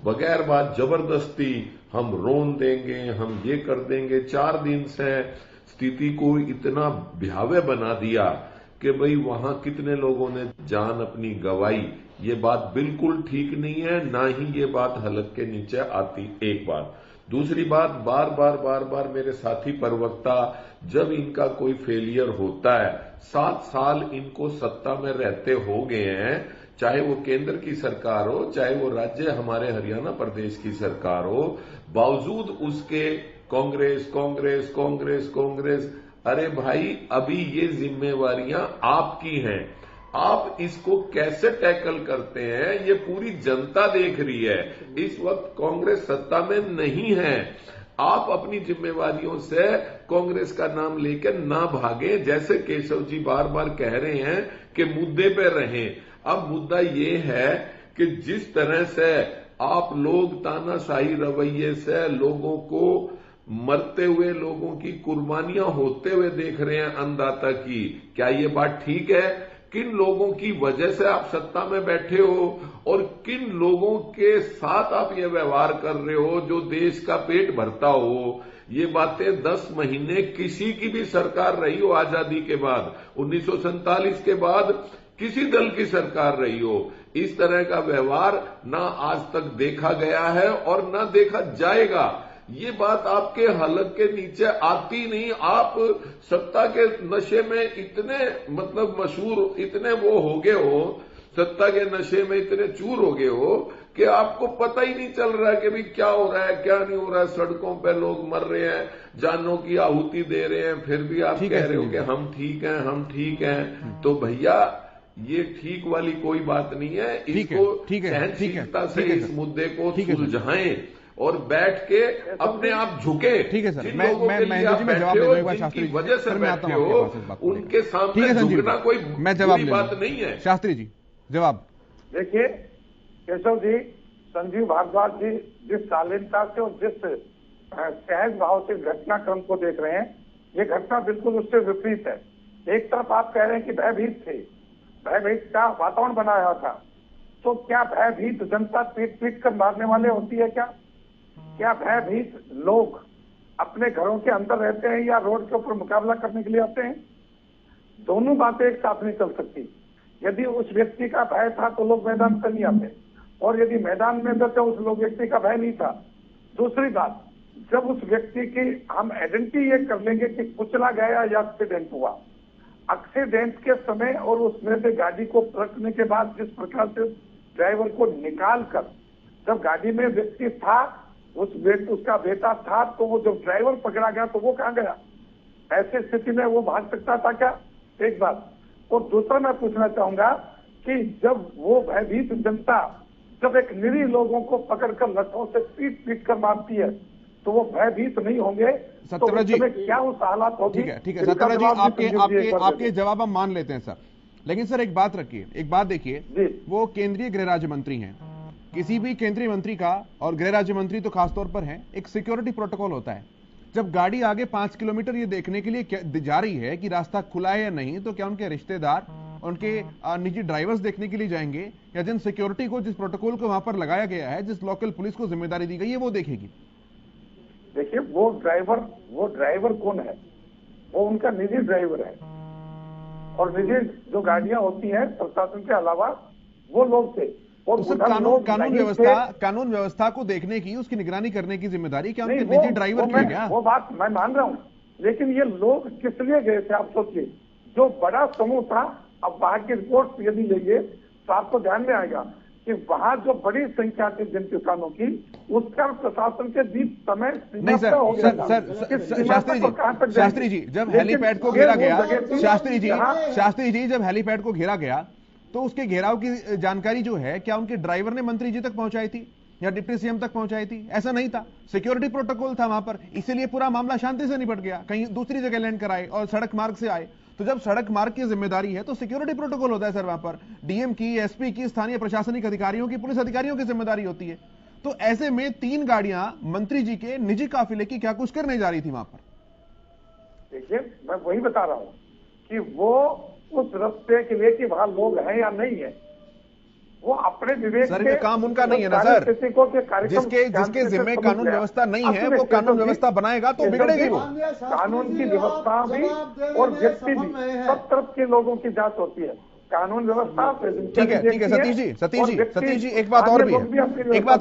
बगैर बात जबरदस्ती हम रोन देंगे, हम ये कर देंगे, 4 दिन से स्थिति को इतना भयावह बना दिया कि भाई वहां कितने लोगों ने जान अपनी गंवाई। ये बात बिल्कुल ठीक नहीं है, ना ही ये बात हलक के नीचे आती। एक बात। दूसरी बात, बार बार मेरे साथी प्रवक्ता, जब इनका कोई फेलियर होता है, 7 साल इनको सत्ता में रहते हो गए हैं, चाहे वो केंद्र की सरकार हो, चाहे वो राज्य हमारे हरियाणा प्रदेश की सरकार हो, बावजूद उसके कांग्रेस। अरे भाई, अभी ये जिम्मेवारियां आपकी हैं, आप इसको कैसे टैकल करते हैं ये पूरी जनता देख रही है। इस वक्त कांग्रेस सत्ता में नहीं है, आप अपनी जिम्मेवारियों से कांग्रेस का नाम लेकर ना भागे। जैसे केशव जी बार बार कह रहे हैं कि मुद्दे पे रहें। अब मुद्दा ये है कि जिस तरह से आप लोग तानाशाही रवैये से लोगों को, मरते हुए लोगों की कुर्बानियां होते हुए देख रहे हैं अन्नदाता की, क्या ये बात ठीक है? किन लोगों की वजह से आप सत्ता में बैठे हो और किन लोगों के साथ आप ये व्यवहार कर रहे हो जो देश का पेट भरता हो? ये बातें 10 महीने किसी की भी सरकार रही हो आजादी के बाद, 1947 के बाद किसी दल की सरकार रही हो, इस तरह का व्यवहार ना आज तक देखा गया है और ना देखा जाएगा। ये बात आपके हलक के नीचे आती नहीं। आप सत्ता के नशे में इतने मतलब मशहूर, इतने वो हो गए हो, सत्ता के नशे में इतने चूर हो गए हो कि आपको पता ही नहीं चल रहा है कि भाई क्या हो रहा है, क्या नहीं हो रहा है। सड़कों पे लोग मर रहे हैं, जानों की आहुति दे रहे हैं, फिर भी आप कह रहे हो कि हम ठीक हैं। तो भैया, ये ठीक वाली कोई बात नहीं है। इसको सहनशीलता से इस मुद्दे को सुलझाएं और बैठ के अपने आप झुके।
ठीक है सर, मैं जवाब दे दूंगा शास्त्री जी,
वजह से मैं आता हूं, उनके सामने झुकना कोई बुरी बात नहीं है।
शास्त्री जी जवाब।
देखिए केशव जी, संजीव भारद्वाज जी जिस शालीनता से और जिस सहज भाव से घटनाक्रम को देख रहे हैं, ये घटना बिल्कुल उससे विपरीत है। एक तरफ आप कह रहे हैं कि भयभीत थे, भयभीत का वातावरण बनाया था, तो क्या भयभीत जनता पीट पीट कर मारने वाले होती है क्या भयभीत लोग अपने घरों के अंदर रहते हैं या रोड के ऊपर मुकाबला करने के लिए आते हैं? दोनों बातें एक साथ नहीं चल सकती। यदि उस व्यक्ति का भय था तो लोग मैदान पर नहीं आते, और यदि मैदान में थे तो उस लोग व्यक्ति का भय नहीं था। दूसरी बात, जब उस व्यक्ति की हम आइडेंटिटी ये कर लेंगे कि कुचला गया या एक्सीडेंट हुआ, एक्सीडेंट के समय और उसमें से गाड़ी को पलटने के बाद जिस प्रकार से ड्राइवर को निकाल कर, जब गाड़ी में व्यक्ति था, उसका बेटा था, तो वो जब ड्राइवर पकड़ा गया तो वो कहाँ गया? ऐसी स्थिति में वो भाग सकता था क्या? एक बात। और दूसरा मैं पूछना चाहूंगा कि जब वो भयभीत जनता जब एक निरीह लोगों को पकड़कर लठों से पीट पीट कर मारती है, तो वो भयभीत नहीं होंगे?
सत्यव्रत जी,
क्या उस हालात होगी?
ठीक है सत्यव्रत जी, आपके जवाब हम मान लेते हैं सर, लेकिन सर एक बात रखिए, एक बात देखिए, वो केंद्रीय गृह राज्य मंत्री हैं। किसी भी केंद्रीय मंत्री का, और गृह राज्य मंत्री तो खासतौर पर हैं, एक सिक्योरिटी प्रोटोकॉल होता है। जब गाड़ी आगे 5 किलोमीटर ये देखने के लिए जा रही है कि रास्ता खुला है या नहीं, तो क्या उनके रिश्तेदार, उनके निजी ड्राइवर्स देखने के लिए जाएंगे, या जिन सिक्योरिटी को, जिस प्रोटोकॉल को वहां पर लगाया गया है, जिस लोकल पुलिस को जिम्मेदारी दी गई है, वो देखेगी?
देखिए, वो ड्राइवर कौन है? वो उनका निजी ड्राइवर है, और निजी जो गाड़ियां होती हैं प्रशासन के अलावा वो लोग थे। और
तो कानून व्यवस्था को देखने की, उसकी निगरानी करने की जिम्मेदारी क्या उनके निजी ड्राइवर की है क्या?
वो बात मैं मान रहा हूँ, लेकिन ये लोग किस लिए गए थे आप सोचिए। जो बड़ा समूह था, अब वहां की रिपोर्ट यदि लेंगे तो आपको ध्यान में आएगा कि वहां जो बड़ी संख्या थी जिन किसानों की, उसका प्रशासन के बीच समय
नहीं सर शास्त्री जी, जब हेलीपैड को घेरा गया, शास्त्री जी जब हेलीपैड को घेरा गया, तो उसके घेराव की जानकारी जो है, क्या उनके ड्राइवर ने मंत्री जी तक पहुंचाई थी या डिप्टी सीएम तक पहुंचाई थी? ऐसा नहीं था, सिक्योरिटी प्रोटोकॉल था वहां पर, इसीलिए पूरा मामला शांति से निपट गया। कहीं दूसरी जगह लैंड कराए और सड़क मार्ग से आए, तो जब सड़क मार्ग की जिम्मेदारी है तो सिक्योरिटी प्रोटोकॉल होता है सर। वहां पर डीएम की, एसपी की, स्थानीय प्रशासनिक अधिकारियों की, पुलिस अधिकारियों की जिम्मेदारी होती है। तो ऐसे में 3 गाड़ियां मंत्री जी के निजी काफिले की क्या कुछ करने जा रही थी वहां पर?
देखिए, मैं वही बता रहा हूं कि वो उस रास्ते के लिए कि वहां लोग हैं या नहीं है, वो अपने विवेक
सर, ये काम उनका नहीं है ना सर। जिसके जिम्मे कानून व्यवस्था नहीं है, वो कानून व्यवस्था बनाएगा तो बिगड़ेगी वो।
कानून की व्यवस्था भी और व्यक्ति भी, सब तरफ के लोगों की जांच होती है। कानून व्यवस्था
ठीक है सतीश जी, एक बात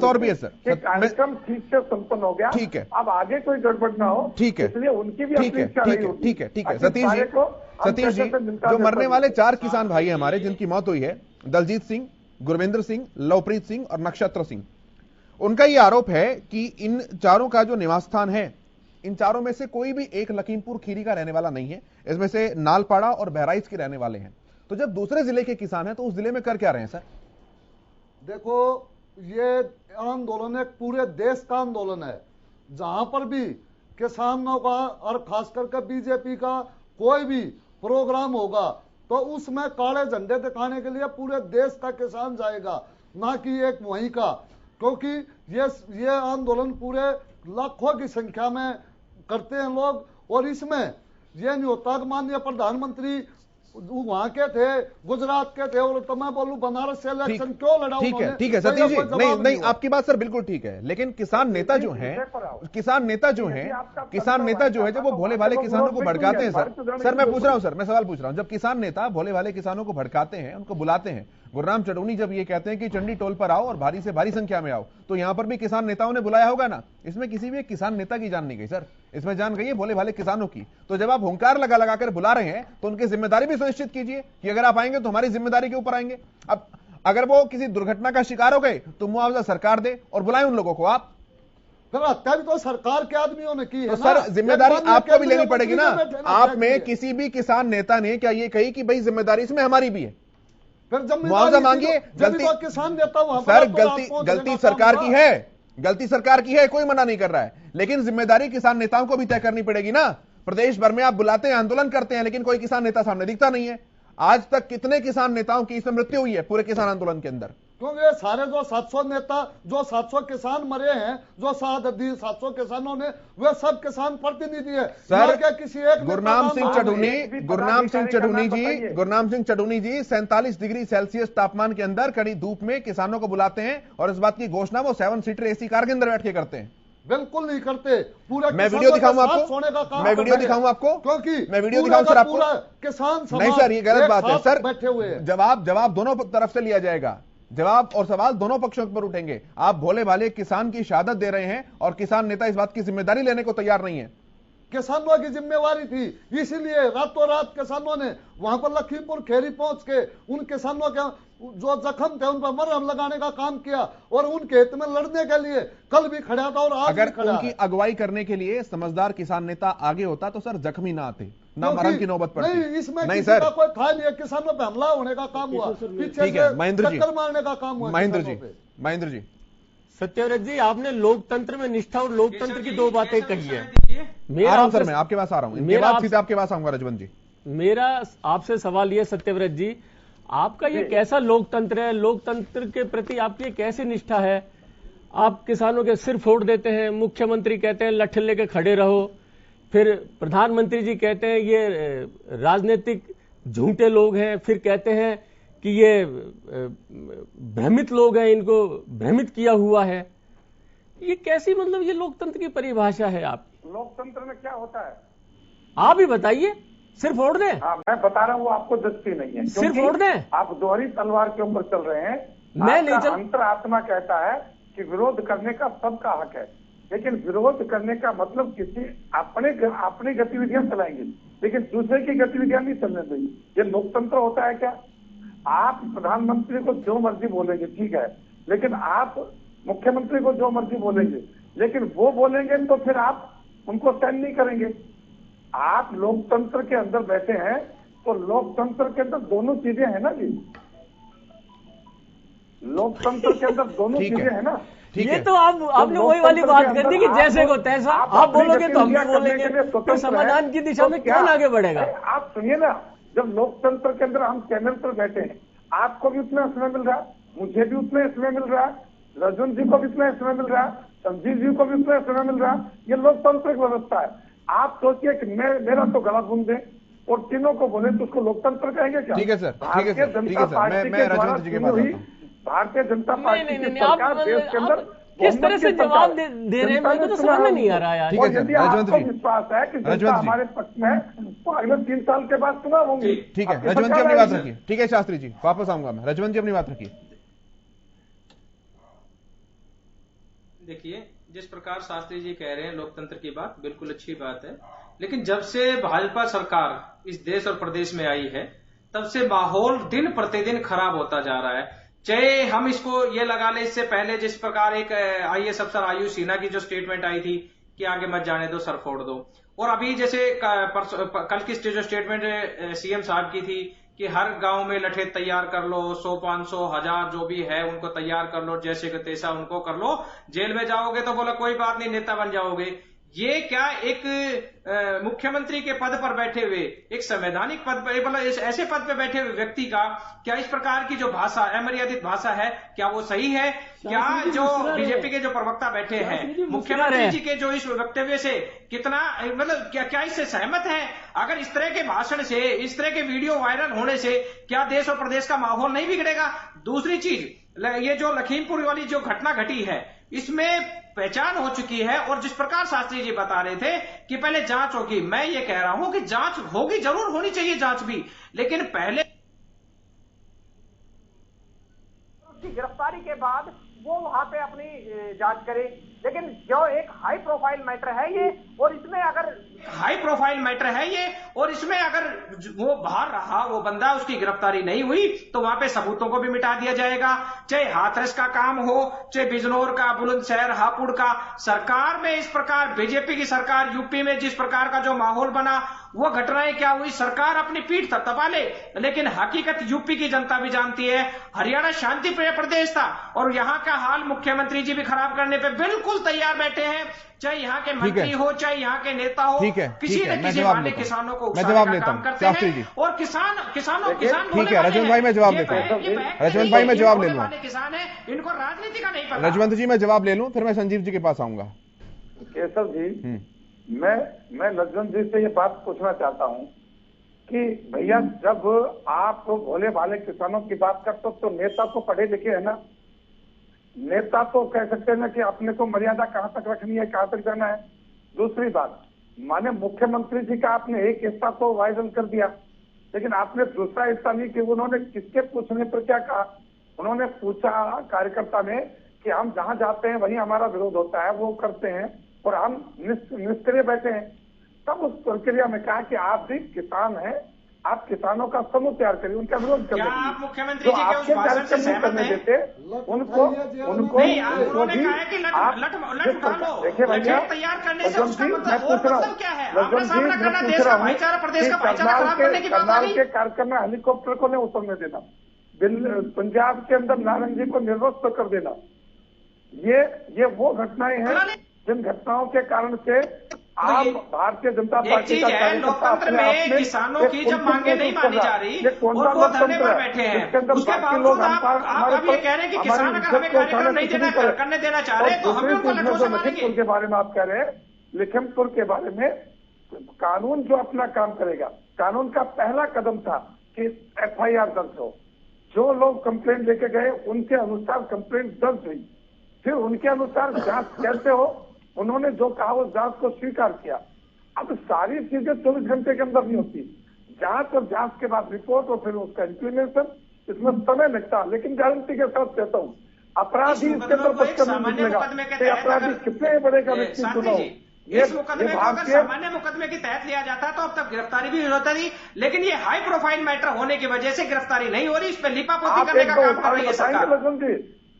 और भी है सर।
कार्यक्रम ठीक से संपन्न हो गया,
ठीक है,
अब आगे कोई गड़बड़ ना हो,
ठीक है,
इसलिए उनकी भी
ठीक है सतीश जी, जो मरने वाले 4 किसान भाई हैं हमारे, जिनकी मौत हुई है, दलजीत सिंह, गुरविंदर सिंह, लवप्रीत सिंह और नक्षत्र सिंह, उनका यह आरोप है कि इन चारों का जो निवास स्थान है, इन चारों में से कोई भी एक लखीमपुर खीरी का रहने वाला नहीं है। इसमें से नालपाड़ा और बहराइच के रहने वाले हैं। तो जब दूसरे जिले के किसान हैं तो उस जिले में कर क्या रहे हैं सर?
देखो, ये आंदोलन एक पूरे देश का आंदोलन है। जहां पर भी किसानों का और खास करके बीजेपी का कोई भी प्रोग्राम होगा तो उसमें काले झंडे दिखाने के लिए पूरे देश का किसान जाएगा, ना कि एक वहीं का। क्योंकि ये आंदोलन पूरे लाखों की संख्या में करते हैं लोग, और इसमें ये नहीं होता कि माननीय प्रधानमंत्री वहां के थे, गुजरात के थे, और तो मैं बोलूं बनारस से इलेक्शन क्यों लड़ा?
ठीक है सतीश जी, नहीं आपकी बात सर बिल्कुल ठीक है, लेकिन किसान नेता जो है जब वो भोले भाले किसानों को भड़काते हैं सर मैं पूछ रहा हूं सर, मैं सवाल पूछ रहा हूं, जब किसान नेता भोले भाले किसानों को भड़काते हैं, उनको बुलाते हैं, गुरनाम चढ़ूनी जब ये कहते हैं कि चंडी टोल पर आओ और भारी से भारी संख्या में आओ, तो यहां पर भी किसान नेताओं ने बुलाया होगा ना। इसमें किसी भी एक किसान नेता की जान नहीं गई सर, इसमें जान गई है भोले भाले किसानों की। तो जब आप हुंकार लगा लगा कर बुला रहे हैं तो उनकी जिम्मेदारी भी सुनिश्चित कीजिए कि अगर आप आएंगे तो हमारी जिम्मेदारी के ऊपर आएंगे। अब अगर वो किसी दुर्घटना का शिकार हो गए तो मुआवजा सरकार दे और बुलाए उन लोगों को। आप
हत्या भी तो सरकार के आदमियों ने की है,
तो सर जिम्मेदारी आपको भी लेनी पड़ेगी ना। आप में किसी भी किसान नेता ने क्या ये कही कि भाई जिम्मेदारी इसमें हमारी भी है, मुआवजा मांगिए? गलती
किसान देता हूं
सर, गलती सरकार की है, गलती सरकार की है, कोई मना नहीं कर रहा है, लेकिन जिम्मेदारी किसान नेताओं को भी तय करनी पड़ेगी ना। प्रदेश भर में आप बुलाते हैं, आंदोलन करते हैं, लेकिन कोई किसान नेता सामने दिखता नहीं है। आज तक कितने किसान नेताओं की इसमें मृत्यु हुई है पूरे किसान आंदोलन के अंदर?
क्योंकि ये सारे जो 700 नेता, जो 700 किसान मरे हैं, जो 700 किसानों ने, वे सब किसान प्रतिनिधि है
सर।
क्या किसी एक
गुरनाम सिंह चढ़ूनी जी 47 डिग्री सेल्सियस तापमान के अंदर कड़ी धूप में किसानों को बुलाते हैं और इस बात की घोषणा वो 7 सीटर एसी कार के अंदर बैठ के करते हैं।
बिल्कुल नहीं करते। पूरा
मैं वीडियो दिखाऊं आपको, मैं वीडियो दिखाऊं आपको,
क्योंकि
मैं वीडियो दिखाऊं सर आपको।
किसान
नहीं सर, ये गलत बात है सर।
बैठे हुए हैं।
जवाब दोनों तरफ से लिया जाएगा, जवाब और सवाल दोनों पक्षों पर उठेंगे। आप भोले भाले किसान की शहादत दे रहे हैं और किसान नेता इस बात की जिम्मेदारी लेने को तैयार नहीं है।
किसानों की जिम्मेवारी थी, इसीलिए रातों रात किसानों ने वहां पर लखीमपुर खेरी पहुंच के उन किसानों के जो जख्म थे उन पर मरहम लगाने का काम किया और उनके हित में लड़ने के लिए कल भी खड़ा था और आज भी खड़ा है।
उनकी अगुवाई करने के लिए समझदार किसान नेता आगे होता तो सर जख्मी ना आते, ना मरहम की नौबत पड़ती।
नहीं, इसमें
नहीं
किसी
सर,
का कोई था नहीं, किसानों पे हमला होने का काम हुआ, पीछे
ठीक है
से
महेंद्र जी,
टक्कर मारने का काम हुआ।
महेंद्र जी
सत्यव्रत जी, आपने लोकतंत्र में निष्ठा और लोकतंत्र की दो बातें कही है।
आ रहा हूं सर, मैं आपके पास आ रहा हूं, इनके बाद सीधे आपके पास आऊंगा रजवंत जी।
मेरा आपसे सवाल यह सत्यव्रत जी, आपका ये कैसा लोकतंत्र है? लोकतंत्र के प्रति आपकी कैसी निष्ठा है? आप किसानों के सिर फोड़ देते हैं, मुख्यमंत्री कहते हैं लठ्ठ लेके खड़े रहो, फिर प्रधानमंत्री जी कहते हैं ये राजनीतिक झूठे लोग हैं, फिर कहते हैं कि ये भ्रमित लोग हैं, इनको भ्रमित किया हुआ है। ये कैसी मतलब ये लोकतंत्र की परिभाषा है आपकी?
लोकतंत्र में क्या होता है
आप ही बताइए। सिर फोड़ दें?
हाँ, मैं बता रहा हूँ, वो आपको दिलचस्पी नहीं है।
सिर फोड़ दें?
आप दोहरी तलवार के ऊपर चल रहे हैं।
मैं नहीं चल।
अंतरात्मा कहता है कि विरोध करने का सबका हक है, लेकिन विरोध करने का मतलब किसी अपनी गतिविधियां चलाएंगे लेकिन दूसरे की गतिविधियां नहीं चलने देंगे। ये लोकतंत्र होता है क्या? आप प्रधानमंत्री को जो मर्जी बोलेंगे ठीक है, लेकिन आप मुख्यमंत्री को जो मर्जी बोलेंगे, लेकिन वो बोलेंगे तो फिर आप उनको सहन नहीं करेंगे। आप लोकतंत्र के अंदर बैठे हैं तो लोकतंत्र के अंदर दोनों चीजें हैं ना जी, लोकतंत्र के अंदर दोनों चीजें हैं ना।
ये तो आपने वही वाली बात कर दी कि जैसे को तैसा, आप बोलोगे तो हम भी बोलेंगे, तो समाधान की दिशा में कौन आगे बढ़ेगा?
आप सुनिए ना, जब लोकतंत्र के अंदर हम चैनल पर बैठे हैं, आपको भी उतना समय मिल रहा है, मुझे भी उतना समय मिल रहा है, रजन जी को भी उतना समय मिल रहा है, संजीव जी को भी उतना समय मिल रहा है। ये लोकतंत्र की व्यवस्था है। आप सोचिए कि मेरा तो गला सुन दे और तीनों को बोले तो उसको लोकतंत्र कहेंगे क्या?
ठीक है सर,
भारतीय जनता पार्टी के द्वारा भारतीय जनता पार्टी की सरकार देश के अंदर
किस तरह से जवाब दे रहे हैं, मुझे तो समझ में नहीं आ रहा यार।
और यदि आपको विश्वास है कि जनता हमारे पक्ष में है तो अगले 3 साल के बाद चुनाव होंगे।
ठीक है रजवंत जी अपनी बात रखिए। ठीक है शास्त्री जी, वापस आऊंगा मैं। रजवंत जी अपनी बात रखिए।
देखिए, जिस प्रकार शास्त्री जी कह रहे हैं लोकतंत्र की बात बिल्कुल अच्छी बात है, लेकिन जब से भाजपा सरकार इस देश और प्रदेश में आई है तब से माहौल दिन प्रतिदिन खराब होता जा रहा है। चाहे हम इसको ये लगा ले, इससे पहले जिस प्रकार एक आईएएस अफसर आयुष सिन्हा की जो स्टेटमेंट आई थी कि आगे मत जाने दो, सर फोड़ दो, और अभी जैसे कल की जो स्टेटमेंट सीएम साहब की थी कि हर गांव में लठे तैयार कर लो, 100, 500, 1000 जो भी है उनको तैयार कर लो, जैसे कि तैसा उनको कर लो, जेल में जाओगे तो बोला कोई बात नहीं, नेता बन जाओगे। ये क्या एक मुख्यमंत्री के पद पर बैठे हुए, एक संवैधानिक पद पर, मतलब ऐसे पद पर बैठे हुए व्यक्ति का क्या इस प्रकार की जो भाषा, अमर्यादित भाषा है, क्या वो सही है? क्या जो बीजेपी के जो प्रवक्ता बैठे हैं, मुख्यमंत्री जी के जो इस वक्तव्य से कितना मतलब क्या इससे सहमत है? अगर इस तरह के भाषण से, इस तरह के वीडियो वायरल होने से क्या देश और प्रदेश का माहौल नहीं बिगड़ेगा? दूसरी चीज, ये जो लखीमपुर वाली जो घटना घटी है, इसमें पहचान हो चुकी है, और जिस प्रकार शास्त्री जी बता रहे थे कि पहले जांच होगी, मैं ये कह रहा हूं कि जांच होगी, जरूर होनी चाहिए जांच भी, लेकिन पहले
उसकी गिरफ्तारी के बाद वो वहां पे अपनी जांच करे। लेकिन जो एक हाई प्रोफाइल मैटर है ये, और इसमें अगर
हाई प्रोफाइल मैटर है ये, और इसमें अगर वो बाहर रहा, वो बंदा, उसकी गिरफ्तारी नहीं हुई तो वहां पे सबूतों को भी मिटा दिया जाएगा। चाहे हाथरस का काम हो, चाहे बिजनौर का, बुलंदशहर, हापुड़ का। सरकार में इस प्रकार, बीजेपी की सरकार यूपी में जिस प्रकार का जो माहौल बना, वो घटनाएं क्या हुई, सरकार अपनी पीठ थपथपा ले, लेकिन हकीकत यूपी की जनता भी जानती है। हरियाणा शांति प्रिय प्रदेश था और यहाँ का हाल मुख्यमंत्री जी भी खराब करने पे बिल्कुल तैयार बैठे हैं, चाहे यहाँ के मंत्री हो, चाहे यहाँ के नेता हो, किसी न किसी बहाने किसानों को उकसाने का काम करते हैं। और किसानों
ठीक है रजवंत भाई, मैं जवाब लेता हूँ। रजवंत भाई मैं जवाब ले लूँ,
किसान है, इनको राजनीति का नहीं पता।
रजवंत जी मैं जवाब ले लूँ, फिर मैं संजीव जी के पास आऊंगा।
केशव जी, मैं रजवंत जी से ये बात पूछना चाहता हूँ कि भैया जब आप भोले भाले किसानों की बात करते हो तो नेता तो पढ़े लिखे है ना, नेता तो कह सकते हैं ना कि अपने को मर्यादा कहाँ तक रखनी है, कहाँ तक जाना है। दूसरी बात, माने मुख्यमंत्री जी का आपने एक हिस्सा तो वायरल कर दिया, लेकिन आपने दूसरा हिस्सा नहीं कि उन्होंने किसके पूछने पर क्या कहा। उन्होंने पूछा कार्यकर्ता ने कि हम जहां जाते हैं वहीं हमारा विरोध होता है, वो करते हैं और हम निष्क्रिय बैठे हैं। तब उस प्रक्रिया में कहा कि आप भी किसान हैं, आप किसानों का समूह तैयार करिए, उनका विरोध करिए।
आप मुख्यमंत्री जी के उस भाषण से सहमत हैं?
उनको
उन्होंने कहा है कि लट उठा लो, तैयार करने से उसका मतलब क्या है? आपने सामना करना, देश का भाईचारा, प्रदेश का भाईचारा खराब करने की बात आ गई।
के कार्यक्रम में हेलीकॉप्टर को नहीं उतरने देना, पंजाब के अंदर नारंगी को निर्वस्त कर देना, ये वो घटनाएं हैं जिन घटनाओं के कारण से आप भारतीय जनता पार्टी का
लोकतंत्र में किसानों की जब मांगे नहीं मानी जा रही और वो धरने पर बैठे हैं, उसके बावजूद आप अब ये कह रहे हैं कि किसान अगर हमें कार्यक्रम नहीं करने देना चाह रहे तो हमें उनको लठों से मारेंगे।
के बारे में आप कह रहे हैं, लखीमपुर के बारे में कानून जो अपना काम करेगा, कानून का पहला कदम था कि FIR दर्ज हो। जो लोग कंप्लेंट लेके गए उनके अनुसार कंप्लेंट दर्ज हुई, फिर उनके अनुसार जांच कैसे हो, उन्होंने जो कहा उस जांच को स्वीकार किया। अब सारी चीजें 24 घंटे के अंदर नहीं होती, जांच और जांच के बाद रिपोर्ट और फिर उसका इम्प्लीमेंटेशन, इसमें समय लगता है। लेकिन गारंटी के साथ कहता हूँ अपराधी इसके अंदर अपराधी कितने बड़ेगा व्यक्ति चुनाव।
इस मुकदमे को अगर सामान्य मुकदमे के तहत लिया जाता तो अब तक गिरफ्तारी भी होता थी, लेकिन ये हाई प्रोफाइल मैटर होने की वजह से गिरफ्तारी नहीं हो रही, इस पर लिपापोती करने का काम कर रही है सरकार।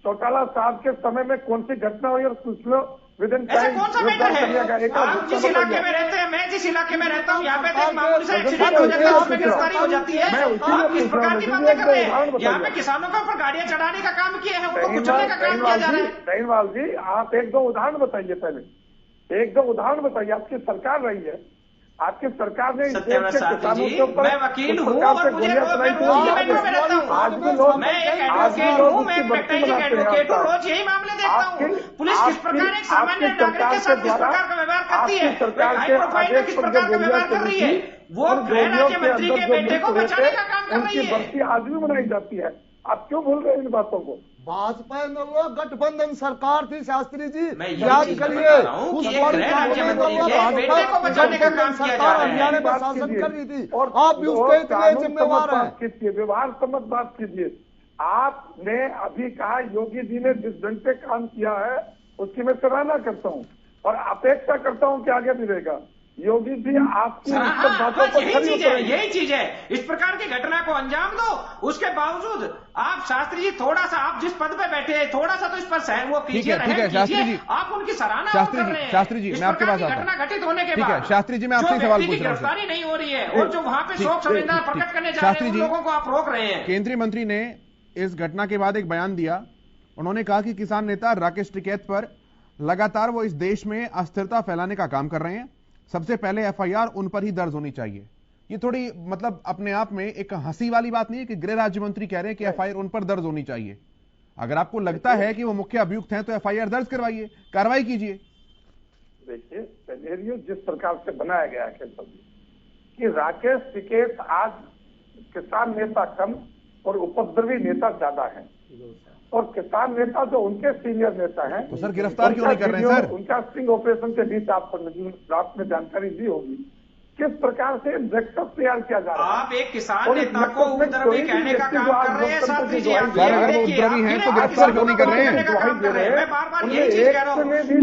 चौटाला साहब के समय में कौन सी घटना हुई और कुछ लोग
ऐसा कौन सा मैटर है? आप जिस इलाके में रहते हैं, मैं जिस इलाके में रहता हूँ, यहाँ पे मामूली से एक्सीडेंट हो जाता है, उसमें गिरफ्तारी हो जाती है। आप किस प्रकार की बातें कर रहे हैं? यहाँ पे किसानों के ऊपर गाड़ियां चढ़ाने का काम किया है, उनको कुचलने का काम किया जा रहा है।
दहीवाल जी, आप एक दो उदाहरण बताइए, पहले एक दो उदाहरण बताइए। आपकी सरकार रही है, आपकी सरकार ने
किसानों के ऊपर, मैं वकील हूँ और मुझे मेट्रो में रहता हूँ, मैं एक एडवोकेट हूँ, मैं एक प्रैक्टिसिंग एडवोकेट हूँ, रोज यही मामले देखता हूँ। पुलिस किस प्रकार एक सामान्य नागरिक के साथ किस प्रकार का व्यवहार करती है, हाई प्रोफाइल में किस प्रकार का व्यवहार कर रही है, वो गृह राज्य मंत्री के बेटे को बचाने का काम कर रही है।
आज भी बनाई जाती है, आप क्यों भूल रहे हैं इन बातों को?
भाजपा में लोग गठबंधन सरकार थी शास्त्री जी, याद करिए उस हरियाणा में शासन कर रही थी और आप भी उसके इतने जिम्मेवार हैं।
व्यवहार समझ बात कीजिए। आपने अभी कहा योगी जी ने जिस ढंग से काम किया है उसकी मैं सराहना करता हूँ और अपेक्षा करता हूँ कि आगे भी रहेगा। योगी जी आपकी
यही चीज है, इस प्रकार की घटना को अंजाम दो, उसके बावजूद आप शास्त्री जी थोड़ा सा, आप जिस पद पे बैठे हैं थोड़ा सा तो इस पर सहन वो कीजिए, आप उनकी सराहना कर रहे हैं।
शास्त्री जी मैं आपके पास आता हूं।
घटना घटित होने के बाद
शास्त्री जी मैं आपसे सवाल पूछ रहा हूं,
गिरफ्तारी नहीं हो रही है और जो वहां पे शोक संवेदना प्रकट करने जा रहे हैं उन लोगों को आप रोक रहे हैं।
केंद्रीय मंत्री ने इस घटना के बाद एक बयान दिया, उन्होंने कहा कि किसान नेता राकेश टिकैत पर लगातार वो इस देश में अस्थिरता फैलाने का काम कर रहे हैं, सबसे पहले FIR उन पर ही दर्ज होनी चाहिए। ये थोड़ी मतलब अपने आप में एक हंसी वाली बात नहीं है कि गृह राज्य मंत्री कह रहे हैं कि FIR उन पर दर्ज होनी चाहिए। अगर आपको लगता है कि वो मुख्य अभियुक्त हैं तो FIR दर्ज करवाइए, कार्रवाई कीजिए।
देखिए सिनेरियो जिस प्रकार से बनाया गया है कि राकेश टिकैत आज किसान नेता कम और उपद्रवी नेता ज्यादा है और किसान नेता जो उनके सीनियर नेता हैं
तो सर गिरफ्तार क्यों नहीं कर रहे हैं सर?
उनका स्टिंग ऑपरेशन के बीच आपको रात में जानकारी दी होगी किस प्रकार से वेक्टर तैयार किया जा रहा है।
आप एक किसान नेता को उपद्रवी कहने का काम कर रहे हैं शास्त्री जी।
अगर वो उपद्रवी हैं तो गिरफ्तार क्यों नहीं कर रहे हैं?
मैं बार बार यही चीज कह रहा हूँ कि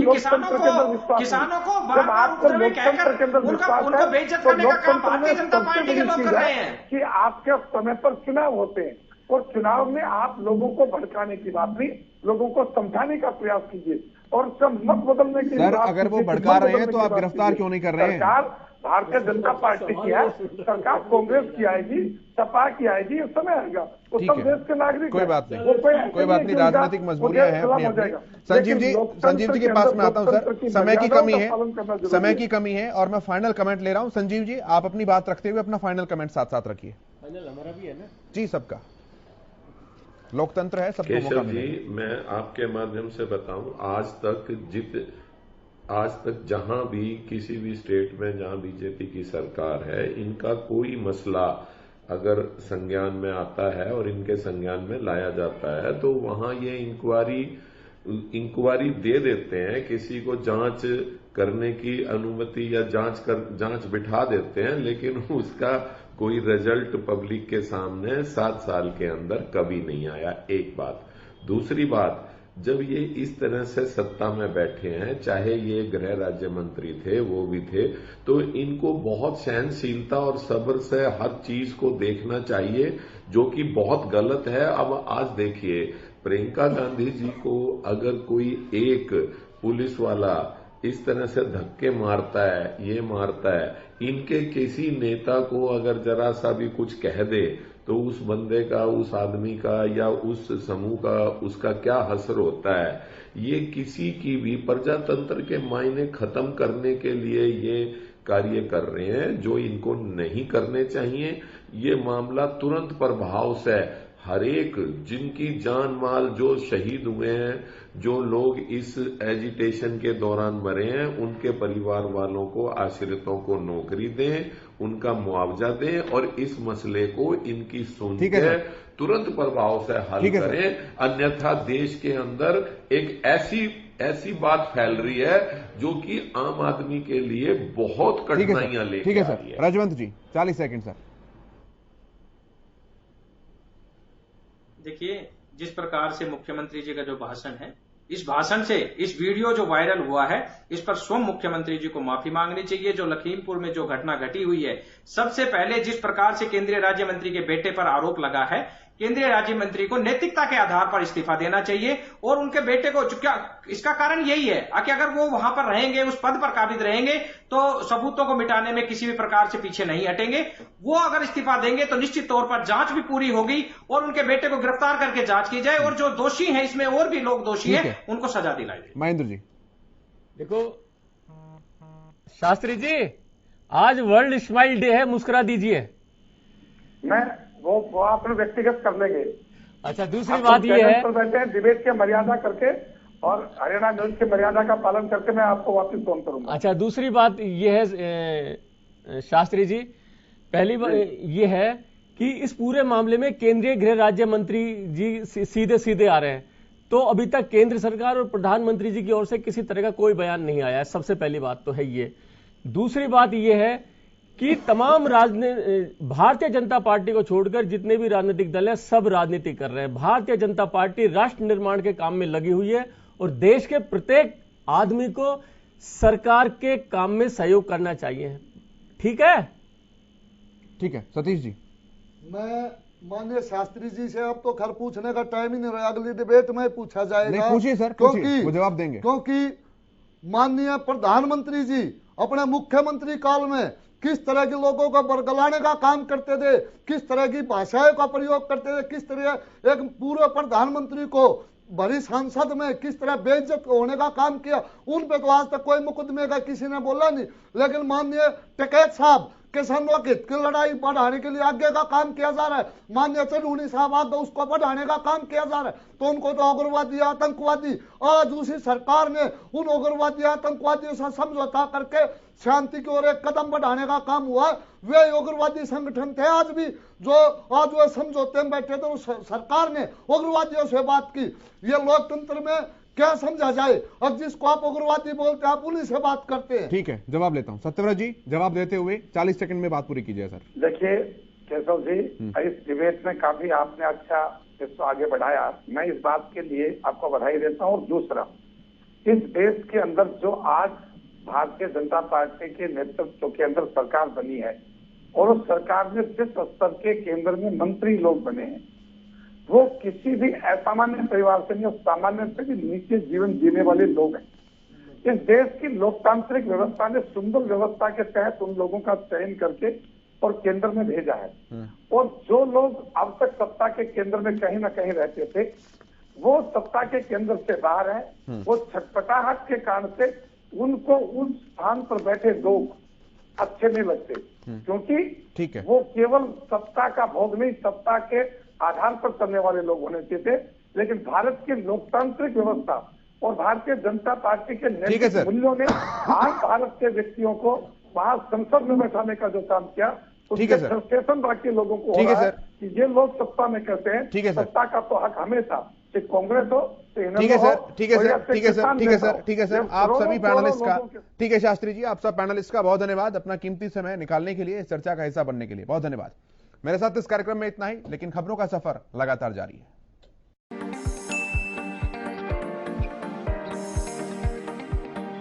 किसानों को बार बार उपद्रवी कहकर उनको बेइज्जत करने का काम भारतीय जनता पार्टी के लोग कर रहे हैं।
कि आपके समय पर चुनाव होते हैं और चुनाव में आप लोगों को भड़काने की बात नहीं, लोगों को समझाने का प्रयास कीजिए। और सब मत बदलने की
सर, अगर वो भड़का रहे हैं तो आप गिरफ्तार क्यों नहीं कर रहे हैं?
सरकार भारतीय जनता पार्टी की है, सरकार कांग्रेस की आएगी, सपा की आएगी, उस समय आएगा। वो सब देश के नागरिक,
कोई बात नहीं, कोई बात नहीं, राजनीतिक मजबूरियां हैं अपनी अपनी। संजीव जी के पास मैं आता हूं सर, समय की कमी है, समय की कमी है और मैं फाइनल कमेंट ले रहा हूं। संजीव जी, आप अपनी बात रखते हुए अपना फाइनल कमेंट साथ साथ रखिए।
फाइनल हमारा भी है ना
जी, सबका लोकतंत्र है, सबको मौका मिलेगा।
मैं आपके माध्यम से बताऊं, आज तक जहां भी किसी भी स्टेट में जहां बीजेपी की सरकार है, इनका कोई मसला अगर संज्ञान में आता है और इनके संज्ञान में लाया जाता है तो वहां ये इंक्वायरी दे देते हैं, किसी को जांच करने की अनुमति या जांच बिठा देते हैं, लेकिन उसका कोई रिजल्ट पब्लिक के सामने 7 साल के अंदर कभी नहीं आया। एक बात। दूसरी बात, जब ये इस तरह से सत्ता में बैठे हैं, चाहे ये गृह राज्य मंत्री थे, वो भी थे, तो इनको बहुत सहनशीलता और सब्र से हर चीज को देखना चाहिए, जो कि बहुत गलत है। अब आज देखिए, प्रियंका गांधी जी को अगर कोई एक पुलिस वाला इस तरह से धक्के मारता है, ये मारता है, इनके किसी नेता को अगर जरा सा भी कुछ कह दे तो उस बंदे का, उस आदमी का या उस समूह का उसका क्या असर होता है। ये किसी की भी प्रजातंत्र के मायने खत्म करने के लिए ये कार्य कर रहे हैं, जो इनको नहीं करने चाहिए। ये मामला तुरंत प्रभाव से हर एक जिनकी जान माल जो शहीद हुए हैं, जो लोग इस एजिटेशन के दौरान मरे हैं, उनके परिवार वालों को, आश्रितों को नौकरी दें, उनका मुआवजा दें और इस मसले को इनकी सोच के तुरंत प्रभाव से हल करें। अन्यथा देश के अंदर एक ऐसी बात फैल रही है जो कि आम आदमी के लिए बहुत कठिनाइयां लेके आ रही है।
राजवंत जी 40 सेकंड सर।
देखिए, जिस प्रकार से मुख्यमंत्री जी का जो भाषण है, इस भाषण से इस वीडियो जो वायरल हुआ है, इस पर स्वयं मुख्यमंत्री जी को माफी मांगनी चाहिए। जो लखीमपुर में जो घटना घटी हुई है, सबसे पहले जिस प्रकार से केंद्रीय राज्य मंत्री के बेटे पर आरोप लगा है, केंद्रीय राज्य मंत्री को नैतिकता के आधार पर इस्तीफा देना चाहिए और उनके बेटे को, क्या इसका कारण यही है कि अगर वो वहां पर रहेंगे, उस पद पर काबिज रहेंगे, तो सबूतों को मिटाने में किसी भी प्रकार से पीछे नहीं हटेंगे। वो अगर इस्तीफा देंगे तो निश्चित तौर पर जांच भी पूरी होगी और उनके बेटे को गिरफ्तार करके जांच की जाए और जो दोषी हैं, इसमें और भी लोग दोषी हैं, उनको सजा दिलाई जाए।
महेंद्र जी,
देखो शास्त्री जी, आज वर्ल्ड स्माइल डे है, मुस्कुरा दीजिए।
वो आपने व्यक्तिगत कर लेंगे।
अच्छा, दूसरी बात ये है,
बैठे हैं डिबेट की मर्यादा करके और हरियाणा न्यूज की मर्यादा का पालन करके मैं आपको वापस फोन करूंगा।
अच्छा, दूसरी बात ये है शास्त्री जी, पहली बात ये है कि इस पूरे मामले में केंद्रीय गृह राज्य मंत्री जी सीधे सीधे आ रहे हैं, तो अभी तक केंद्र सरकार और प्रधानमंत्री जी की ओर से किसी तरह का कोई बयान नहीं आया है। सबसे पहली बात तो है ये। दूसरी बात ये है कि तमाम भारतीय जनता पार्टी को छोड़कर जितने भी राजनीतिक दल हैं, सब राजनीति कर रहे हैं। भारतीय जनता पार्टी राष्ट्र निर्माण के काम में लगी हुई है और देश के प्रत्येक आदमी को सरकार के काम में सहयोग करना चाहिए। ठीक है?
ठीक है। सतीश जी,
मैं माननीय शास्त्री जी से अब तो खैर पूछने का टाइम ही नहीं रहा, अगली डिबेट में पूछा जाएगा।
नहीं, पूछिए सर, पूछिए, वो जवाब देंगे।
क्योंकि माननीय प्रधानमंत्री जी अपने मुख्यमंत्री काल में किस तरह के लोगों को बरगलाने का काम करते थे, किस तरह की भाषाओं का प्रयोग करते थे, किस तरह एक पूर्व प्रधानमंत्री को भरी संसद में किस तरह बेइज्जत होने का काम किया, उन पे तो आज तक कोई मुकदमे का किसी ने बोला नहीं। लेकिन माननीय टिकैत साहब के संरक्षित की लड़ाई बढ़ाने के लिए आगे का काम किया जा रहा है। माननीय चढ़ूनी साहब आज तो उसको बढ़ाने का काम किया जा रहा है, तो उनको तो उग्रवादी आतंकवादी, आज उसी सरकार ने उन उग्रवादी आतंकवादियों से समझौता करके शांति की ओर एक कदम बढ़ाने का काम हुआ। वे उग्रवादी संगठन थे आज भी, जो आज वो समझौते में बैठे थे, उस सरकार ने उग्रवादियों से बात की। ये लोकतंत्र में क्या समझा जाए? अब जिसको आप उग्रवादी बोलते हैं, आप उन्हीं से बात करते हैं।
ठीक है, जवाब लेता हूं। सत्यव्रत जी, जवाब देते हुए 40 सेकंड में बात पूरी कीजिए सर।
देखिए केशव जी, इस डिबेट में काफी आपने अच्छा इसको आगे बढ़ाया, मैं इस बात के लिए आपको बधाई देता हूं। और दूसरा, इस देश के अंदर जो आज भारतीय जनता पार्टी के नेतृत्व के अंदर सरकार बनी है और उस सरकार में जिस स्तर के केंद्र में मंत्री लोग बने हैं, वो किसी भी असामान्य परिवार से नहीं और सामान्य से भी नीचे जीवन जीने वाले लोग हैं। इस देश की लोकतांत्रिक व्यवस्था ने सुंदर व्यवस्था के तहत उन लोगों का चयन करके और केंद्र में भेजा है। और जो लोग अब तक सत्ता के केंद्र में कहीं ना कहीं रहते थे, वो सत्ता के केंद्र से बाहर है। वो छटपटाहट के कारण से उनको उस स्थान पर बैठे लोग अच्छे नहीं लगते, क्योंकि
ठीक है,
वो केवल सत्ता का भोग नहीं, सत्ता के आधार पर चलने वाले लोग होने चाहिए। लेकिन भारत की लोकतांत्रिक व्यवस्था और भारतीय जनता पार्टी के नैतिक मूल्यों ने आम भारत के व्यक्तियों को वहां संसद में बैठाने का जो काम किया, उसके फ्रस्ट्रेशन बाकी लोगों को हो रहा है कि ये लोग सत्ता में कहते हैं सत्ता का तो हक हमें था, कांग्रेस हो।
ठीक है सर, ठीक है सर, ठीक है सर, ठीक है सर, ठीक है सर। आप सभी पैनलिस्ट का, ठीक है शास्त्री जी, आप सब पैनलिस्ट का बहुत धन्यवाद अपना कीमती समय निकालने के लिए, इस चर्चा का हिस्सा बनने के लिए बहुत धन्यवाद। मेरे साथ इस कार्यक्रम में इतना ही, लेकिन खबरों का सफर लगातार जारी है।